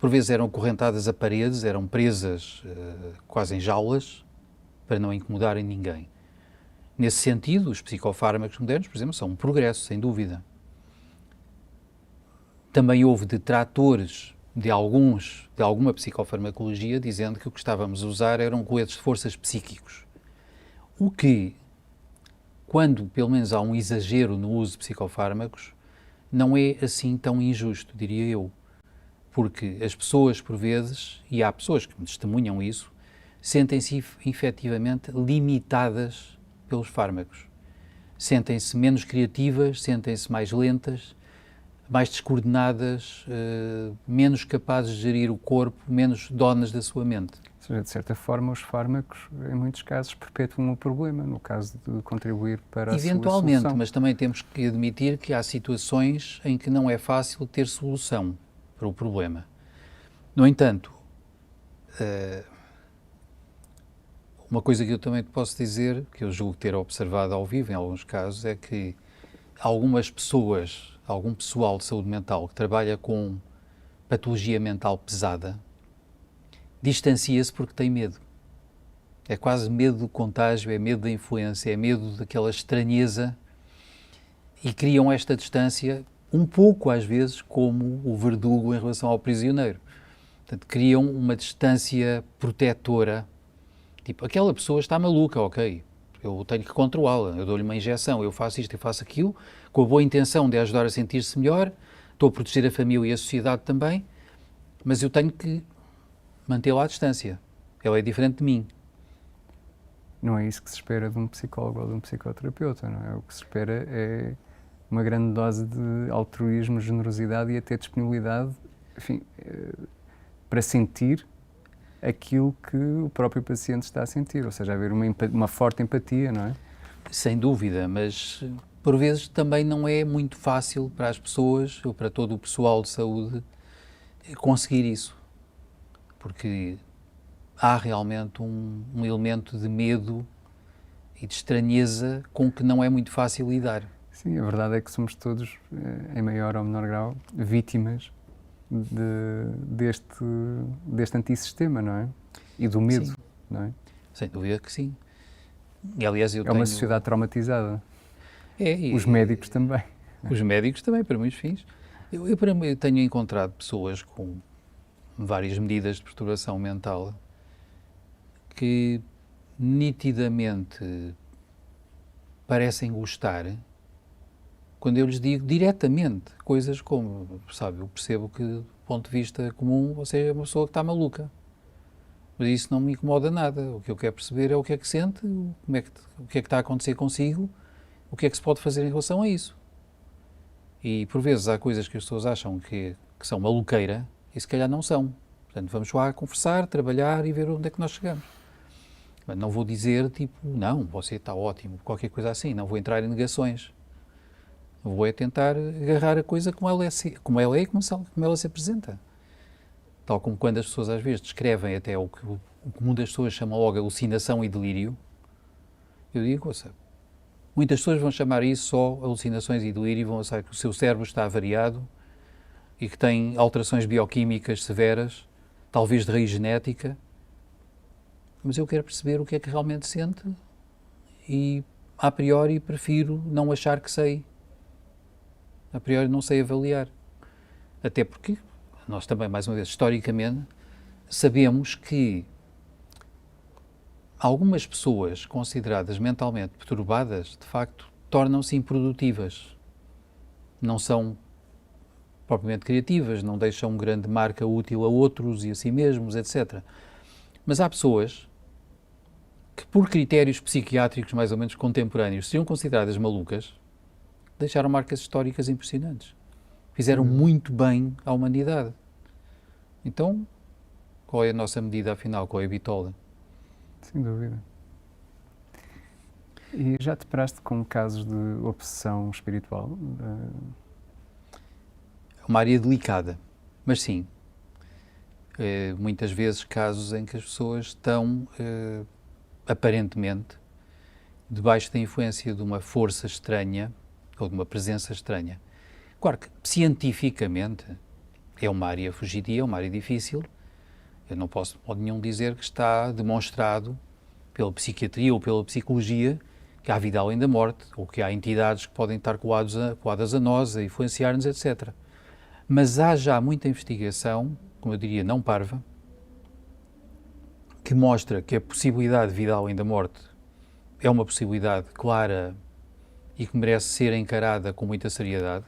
B: Por vezes eram acorrentadas a paredes, eram presas quase em jaulas, para não incomodarem ninguém. Nesse sentido, os psicofármacos modernos, por exemplo, são um progresso, sem dúvida. Também houve detratores de alguma psicofarmacologia, dizendo que o que estávamos a usar eram coletes de forças psíquicos. O que, quando pelo menos há um exagero no uso de psicofármacos, não é assim tão injusto, diria eu. Porque as pessoas, por vezes, e há pessoas que me testemunham isso, sentem-se efetivamente limitadas pelos fármacos. Sentem-se menos criativas, sentem-se mais lentas, mais descoordenadas, menos capazes de gerir o corpo, menos donas da sua mente.
A: Ou seja, de certa forma, os fármacos, em muitos casos, perpetuam o problema, no caso de contribuir para a sua solução.
B: Eventualmente, mas também temos que admitir que há situações em que não é fácil ter solução para o problema. No entanto, uma coisa que eu também te posso dizer, que eu julgo ter observado ao vivo em alguns casos, é que algumas pessoas, algum pessoal de saúde mental que trabalha com patologia mental pesada, distancia-se porque tem medo. É quase medo do contágio, é medo da influência, é medo daquela estranheza, e criam esta distância um pouco, às vezes, como o verdugo em relação ao prisioneiro. Portanto, criam uma distância protetora. Tipo, aquela pessoa está maluca, ok, eu tenho que controlá-la, eu dou-lhe uma injeção, eu faço isto, eu faço aquilo, com a boa intenção de ajudar a sentir-se melhor, estou a proteger a família e a sociedade também, mas eu tenho que mantê-la à distância. Ela é diferente de mim.
A: Não é isso que se espera de um psicólogo ou de um psicoterapeuta, não é? O que se espera é uma grande dose de altruísmo, generosidade e até disponibilidade, enfim, para sentir aquilo que o próprio paciente está a sentir, ou seja, haver uma forte empatia, não é?
B: Sem dúvida, mas por vezes também não é muito fácil para as pessoas ou para todo o pessoal de saúde conseguir isso, porque há realmente um elemento de medo e de estranheza com que não é muito fácil lidar.
A: Sim, a verdade é que somos todos, em maior ou menor grau, vítimas deste antissistema, não é? E do medo,
B: sim,
A: não é?
B: Sem dúvida que sim. E, aliás,
A: é uma sociedade traumatizada. Os médicos também.
B: Os médicos também, para muitos fins. Eu tenho encontrado pessoas com várias medidas de perturbação mental que nitidamente parecem gostar quando eu lhes digo diretamente coisas como, sabe, eu percebo que, do ponto de vista comum, você é uma pessoa que está maluca. Mas isso não me incomoda nada. O que eu quero perceber é o que é que sente, o que é que está a acontecer consigo, o que é que se pode fazer em relação a isso. E, por vezes, há coisas que as pessoas acham que são maluqueira e, se calhar, não são. Portanto, vamos lá conversar, trabalhar e ver onde é que nós chegamos. Mas não vou dizer, tipo, não, você está ótimo, qualquer coisa assim. Não vou entrar em negações. Vou é tentar agarrar a coisa como ela é e como ela se apresenta. Tal como quando as pessoas, às vezes, descrevem até o que o comum das pessoas chama logo alucinação e delírio. Eu digo, ouça, muitas pessoas vão chamar isso só alucinações e delírio e vão achar que o seu cérebro está avariado e que tem alterações bioquímicas severas, talvez de raiz genética, mas eu quero perceber o que é que realmente sente e, a priori, prefiro não achar que sei. A priori não sei avaliar. Até porque nós também, mais uma vez, historicamente, sabemos que algumas pessoas consideradas mentalmente perturbadas, de facto, tornam-se improdutivas. Não são propriamente criativas, não deixam grande marca útil a outros e a si mesmos, etc. Mas há pessoas que, por critérios psiquiátricos mais ou menos contemporâneos, seriam consideradas malucas, deixaram marcas históricas impressionantes. Fizeram muito bem à humanidade. Então, qual é a nossa medida, afinal? Qual é a bitola?
A: Sem dúvida. E já te deparaste com casos de obsessão espiritual?
B: É uma área delicada, mas sim. Muitas vezes casos em que as pessoas estão, aparentemente, debaixo da influência de uma força estranha ou de uma presença estranha. Claro que, cientificamente, é uma área fugidia, é uma área difícil. Eu não posso, de modo nenhum, dizer que está demonstrado pela psiquiatria ou pela psicologia que há vida além da morte, ou que há entidades que podem estar coadas a nós, a influenciar-nos, etc. Mas há já muita investigação, como eu diria, não parva, que mostra que a possibilidade de vida além da morte é uma possibilidade clara e que merece ser encarada com muita seriedade.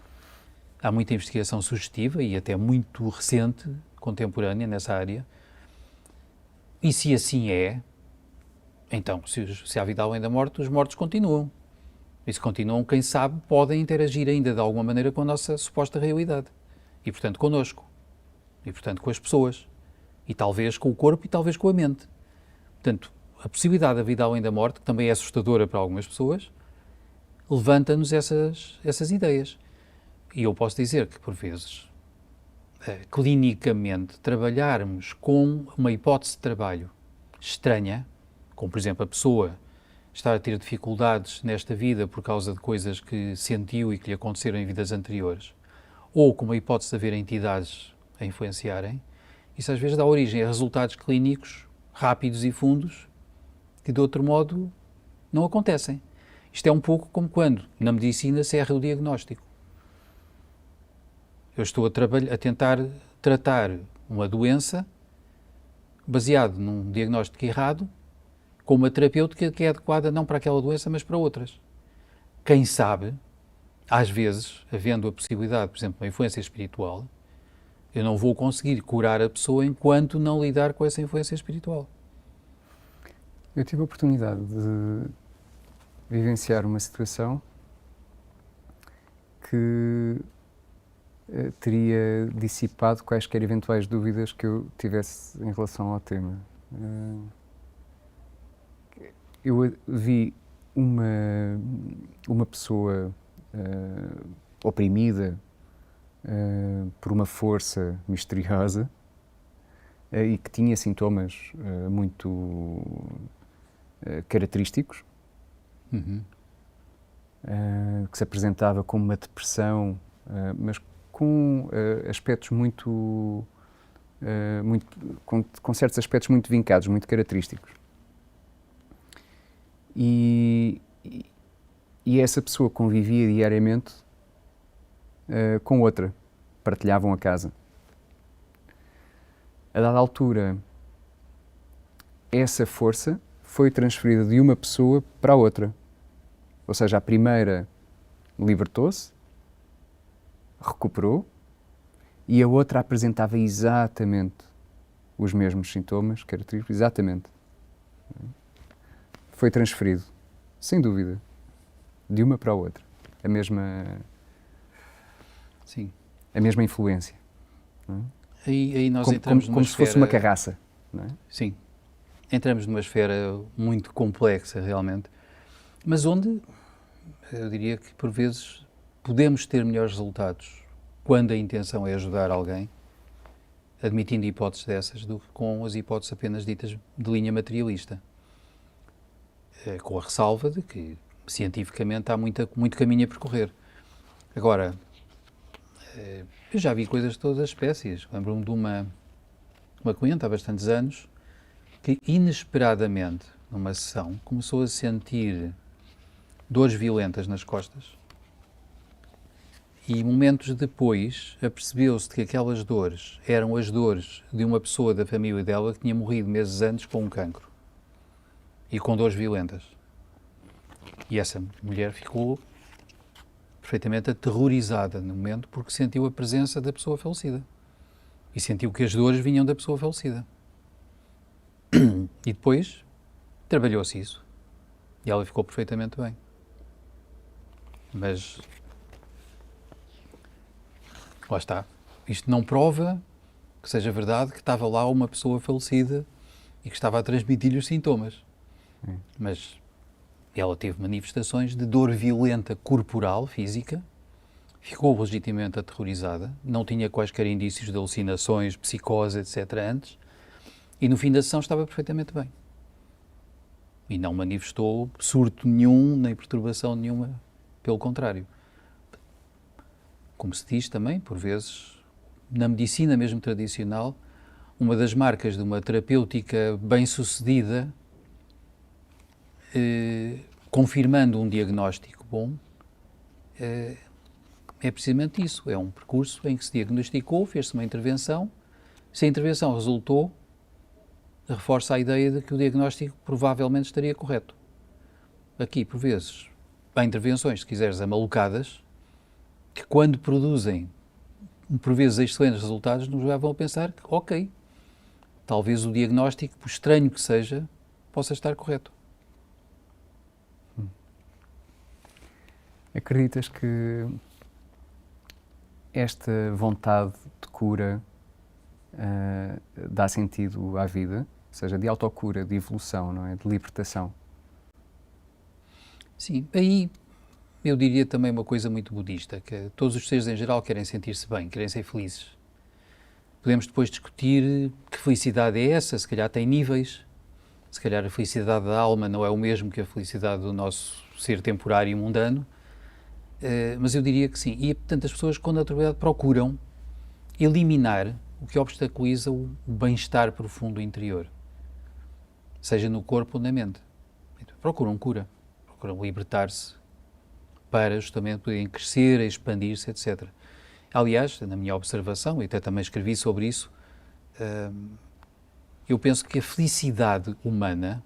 B: Há muita investigação sugestiva e até muito recente, contemporânea, nessa área. E se assim é, então, se há vida além da morte, os mortos continuam. E se continuam, quem sabe, podem interagir ainda de alguma maneira com a nossa suposta realidade. E, portanto, connosco. E, portanto, com as pessoas. E talvez com o corpo e talvez com a mente. Portanto, a possibilidade da vida além da morte, que também é assustadora para algumas pessoas, levanta-nos essas ideias. E eu posso dizer que, por vezes, clinicamente, trabalharmos com uma hipótese de trabalho estranha, como, por exemplo, a pessoa estar a ter dificuldades nesta vida por causa de coisas que sentiu e que lhe aconteceram em vidas anteriores, ou com uma hipótese de haver entidades a influenciarem, isso às vezes dá origem a resultados clínicos rápidos e fundos que, de outro modo, não acontecem. Isto é um pouco como quando, na medicina, se erra o diagnóstico. Eu estou a tentar tratar uma doença baseado num diagnóstico errado, com uma terapêutica que é adequada não para aquela doença, mas para outras. Quem sabe, às vezes, havendo a possibilidade, por exemplo, uma influência espiritual, eu não vou conseguir curar a pessoa enquanto não lidar com essa influência espiritual.
A: Eu tive a oportunidade de vivenciar uma situação que teria dissipado quaisquer eventuais dúvidas que eu tivesse em relação ao tema. Eu vi uma pessoa oprimida por uma força misteriosa e que tinha sintomas muito característicos, que se apresentava como uma depressão, mas com aspectos com certos aspectos muito vincados, muito característicos. E essa pessoa convivia diariamente com outra, partilhavam a casa. A dada altura, essa força foi transferida de uma pessoa para a outra. Ou seja, a primeira libertou-se, recuperou, e a outra apresentava exatamente os mesmos sintomas característicos, exatamente. Foi transferido, sem dúvida, de uma para a outra,
B: Sim.
A: a mesma influência. Não é?
B: Aí nós
A: Como,
B: entramos
A: como
B: numa
A: se fosse
B: esfera-
A: uma carraça. Não é?
B: Sim. Entramos numa esfera muito complexa, realmente, mas onde eu diria que, por vezes, podemos ter melhores resultados quando a intenção é ajudar alguém, admitindo hipóteses dessas, do que com as hipóteses apenas ditas de linha materialista. Com a ressalva de que, cientificamente, há muito caminho a percorrer. Agora, eu já vi coisas de todas as espécies. Lembro-me de uma cliente há bastantes anos que, inesperadamente, numa sessão, começou a sentir dores violentas nas costas e, momentos depois, apercebeu-se de que aquelas dores eram as dores de uma pessoa da família dela que tinha morrido meses antes com um cancro e com dores violentas. E essa mulher ficou perfeitamente aterrorizada no momento porque sentiu a presença da pessoa falecida e sentiu que as dores vinham da pessoa falecida. E depois trabalhou-se isso e ela ficou perfeitamente bem. Mas lá está. Isto não prova que seja verdade que estava lá uma pessoa falecida e que estava a transmitir-lhe os sintomas. Mas ela teve manifestações de dor violenta corporal, física, ficou legitimamente aterrorizada, não tinha quaisquer indícios de alucinações, psicose, etc. antes, e no fim da sessão estava perfeitamente bem. E não manifestou surto nenhum, nem perturbação nenhuma, pelo contrário. Como se diz também, por vezes, na medicina mesmo tradicional, uma das marcas de uma terapêutica bem-sucedida, confirmando um diagnóstico bom, é precisamente isso. É um percurso em que se diagnosticou, fez-se uma intervenção. Se a intervenção resultou, reforça a ideia de que o diagnóstico provavelmente estaria correto. Aqui, por vezes, há intervenções, se quiseres, amalucadas, que quando produzem, por vezes, excelentes resultados, nos levam a pensar que, ok, talvez o diagnóstico, por estranho que seja, possa estar correto.
A: Acreditas que esta vontade de cura dá sentido à vida? Ou seja, de autocura, de evolução, não é? De libertação?
B: Sim, aí eu diria também uma coisa muito budista, que todos os seres em geral querem sentir-se bem, querem ser felizes. Podemos depois discutir que felicidade é essa, se calhar tem níveis, se calhar a felicidade da alma não é o mesmo que a felicidade do nosso ser temporário e mundano, mas eu diria que sim. E, portanto, as pessoas com naturalidade procuram eliminar o que obstaculiza o bem-estar profundo interior, seja no corpo ou na mente. Então, procuram cura, procuram libertar-se para justamente poderem crescer, expandir-se, etc. Aliás, na minha observação, e até também escrevi sobre isso, eu penso que a felicidade humana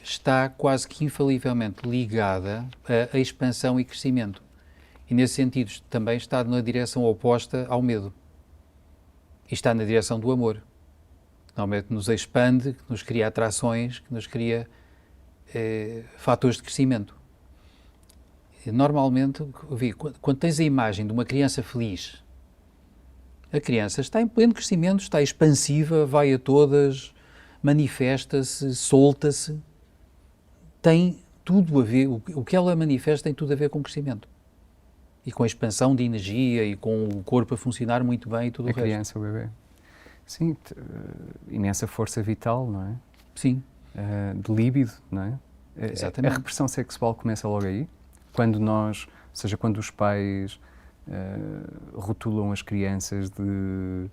B: está quase que infalivelmente ligada à expansão e crescimento. E, nesse sentido, também está na direção oposta ao medo. E está na direção do amor. Normalmente nos expande, que nos cria atrações, que nos cria fatores de crescimento. Normalmente, quando tens a imagem de uma criança feliz, a criança está em pleno crescimento, está expansiva, vai a todas, manifesta-se, solta-se, tem tudo a ver, o que ela manifesta tem tudo a ver com crescimento. E com a expansão de energia e com o corpo a funcionar muito bem e tudo o resto.
A: A criança, o bebê. Sim, imensa força vital, não é?
B: Sim.
A: De líbido, não é?
B: Exatamente.
A: A repressão sexual começa logo aí, quando nós, ou seja, quando os pais rotulam as crianças de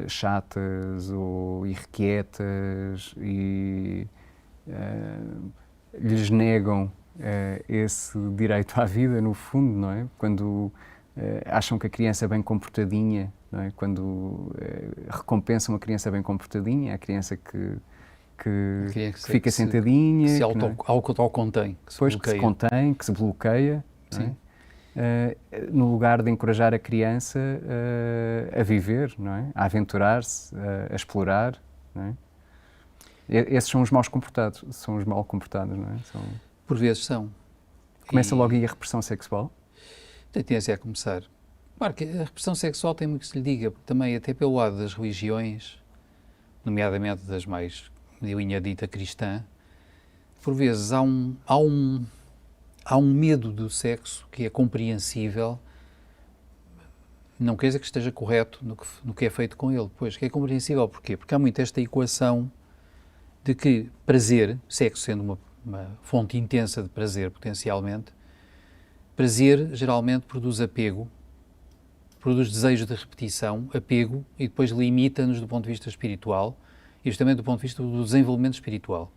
A: chatas ou irrequietas e lhes negam esse direito à vida, no fundo, não é? Quando acham que a criança é bem comportadinha, não é? Quando recompensam a criança bem comportadinha, a criança que que fica sentadinha,
B: que se
A: não é?
B: autocontém, que se
A: Depois que se
B: bloqueia.
A: contém, que se bloqueia, não é?
B: Sim.
A: No lugar de encorajar a criança a viver, não é? A aventurar-se, a explorar, não é? Esses são os maus comportados, são os mal comportados, não é?
B: Por vezes são.
A: Começa logo aí a repressão sexual?
B: Tem tendência a começar. Claro que a repressão sexual tem muito que se lhe diga, porque também até pelo lado das religiões, nomeadamente das mais de linha dita cristã, por vezes há um medo do sexo que é compreensível, não quer dizer que esteja correto no que é feito com ele, pois, que é compreensível. Porquê? Porque há muito esta equação de que prazer, sexo sendo uma fonte intensa de prazer potencialmente, prazer geralmente produz apego, produz desejo de repetição, apego, e depois limita-nos do ponto de vista espiritual, e justamente do ponto de vista do desenvolvimento espiritual.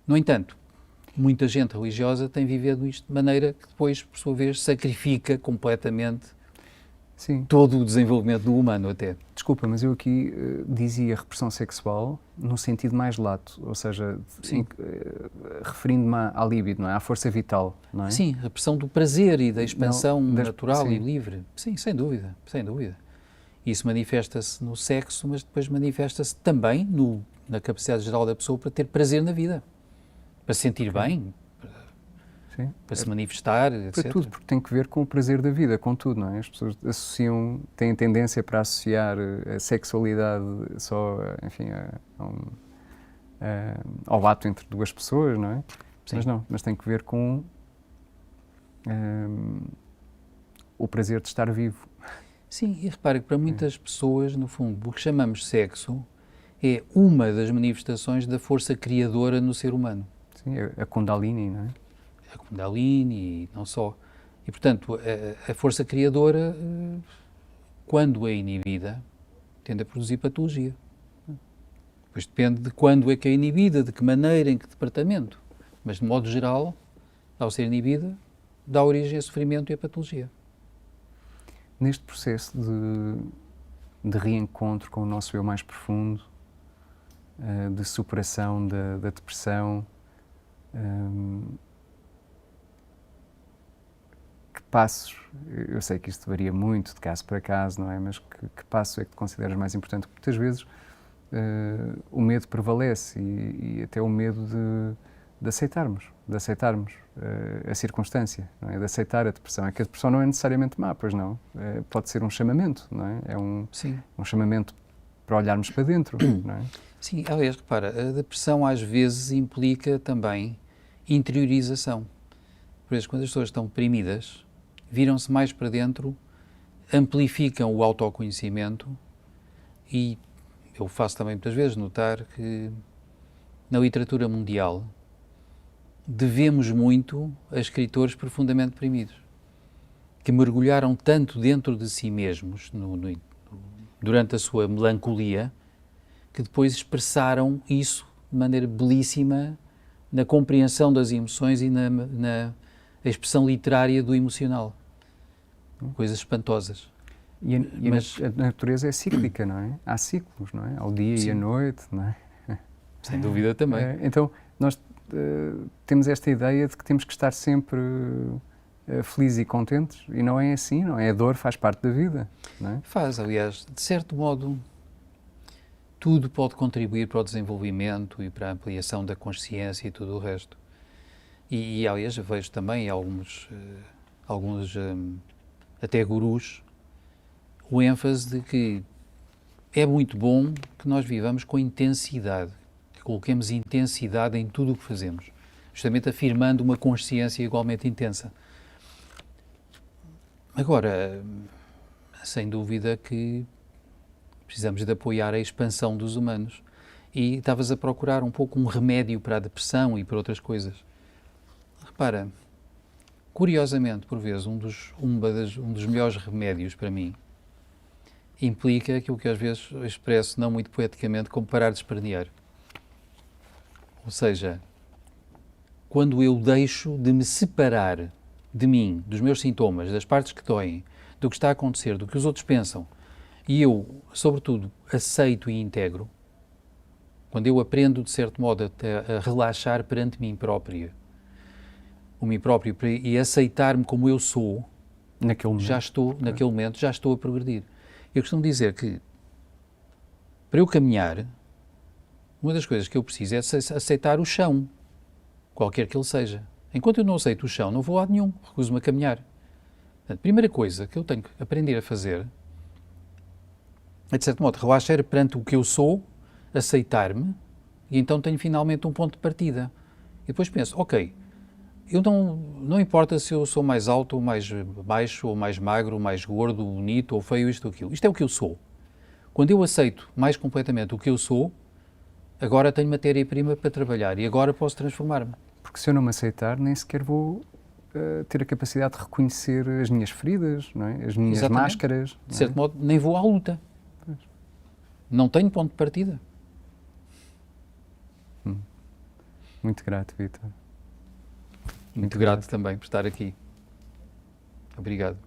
B: No entanto, muita gente religiosa tem vivido isto de maneira que depois, por sua vez, sacrifica completamente
A: Sim.
B: todo o desenvolvimento do humano até.
A: Desculpa, mas eu aqui dizia repressão sexual no sentido mais lato, ou seja, referindo-me à libido, não é? À força vital, não é?
B: Sim, a pressão do prazer e da expansão natural
A: sim.
B: e livre. Sim, sem dúvida, sem dúvida. Isso manifesta-se no sexo, mas depois manifesta-se também na capacidade geral da pessoa para ter prazer na vida, para se sentir bem,
A: Sim.
B: para se manifestar, etc.
A: Para tudo, porque tem que ver com o prazer da vida, com tudo, não é? As pessoas têm tendência para associar a sexualidade só, enfim, ao ato entre duas pessoas, não é?
B: Sim.
A: Mas não, mas tem que ver com o prazer de estar vivo.
B: Sim, e repare que para muitas pessoas, no fundo, o que chamamos sexo é uma das manifestações da força criadora no ser humano.
A: Sim, a Kundalini, não é?
B: A Kundalini e não só. E, portanto, a força criadora, quando é inibida, tende a produzir patologia. Depois depende de quando é que é inibida, de que maneira, em que departamento. Mas, de modo geral, ao ser inibida, dá origem a sofrimento e a patologia.
A: Neste processo de reencontro com o nosso eu mais profundo, de superação da depressão, que passos, eu sei que isto varia muito de caso para caso, não é? Mas que passo é que te consideras mais importante? Porque muitas vezes o medo prevalece e até o medo de aceitarmos a circunstância, não é? De aceitar a depressão. É que a depressão não é necessariamente má, pois não. Pode ser um chamamento, não é? É um chamamento para olharmos para dentro, não é?
B: Sim, aliás, repara, a depressão às vezes implica também interiorização. Por vezes, quando as pessoas estão deprimidas, viram-se mais para dentro, amplificam o autoconhecimento e eu faço também muitas vezes notar que na literatura mundial devemos muito a escritores profundamente deprimidos, que mergulharam tanto dentro de si mesmos durante a sua melancolia, que depois expressaram isso de maneira belíssima na compreensão das emoções e na expressão literária do emocional. Coisas espantosas.
A: Mas a natureza é cíclica, não é? Há ciclos, não é? Ao dia e à noite, não é?
B: Sem dúvida também.
A: Então, nós temos esta ideia de que temos que estar sempre felizes e contentes, e não é assim, não é? A dor faz parte da vida, não é?
B: Faz, aliás, de certo modo, tudo pode contribuir para o desenvolvimento e para a ampliação da consciência e tudo o resto. E aliás, eu vejo também alguns até gurus, o ênfase de que é muito bom que nós vivamos com intensidade, que coloquemos intensidade em tudo o que fazemos, justamente afirmando uma consciência igualmente intensa. Agora, sem dúvida que precisamos de apoiar a expansão dos humanos. E estavas a procurar um pouco um remédio para a depressão e para outras coisas. Repara, curiosamente, por vezes, um dos melhores remédios para mim implica aquilo que às vezes eu expresso, não muito poeticamente, como parar de espernear. Ou seja, quando eu deixo de me separar de mim, dos meus sintomas, das partes que doem, do que está a acontecer, do que os outros pensam, e eu, sobretudo, aceito e integro, quando eu aprendo, de certo modo, a relaxar perante mim próprio, e aceitar-me como eu sou,
A: Naquele momento.
B: naquele momento, já estou a progredir. Eu costumo dizer que, para eu caminhar, uma das coisas que eu preciso é aceitar o chão, qualquer que ele seja. Enquanto eu não aceito o chão, não vou a lado nenhum, recuso-me a caminhar. A primeira coisa que eu tenho que aprender a fazer é, de certo modo, relaxar perante o que eu sou, aceitar-me, e então tenho finalmente um ponto de partida. E depois penso, ok, eu não importa se eu sou mais alto ou mais baixo, ou mais magro, ou mais gordo, bonito, ou feio, isto ou aquilo. Isto é o que eu sou. Quando eu aceito mais completamente o que eu sou, agora tenho matéria-prima para trabalhar e agora posso transformar-me.
A: Porque se eu não me aceitar, nem sequer vou ter a capacidade de reconhecer as minhas feridas, não é? As minhas
B: Exatamente.
A: máscaras.
B: De certo modo, nem vou à luta. Não tenho ponto de partida.
A: Muito grato, Vítor.
B: Muito grato também por estar aqui. Obrigado.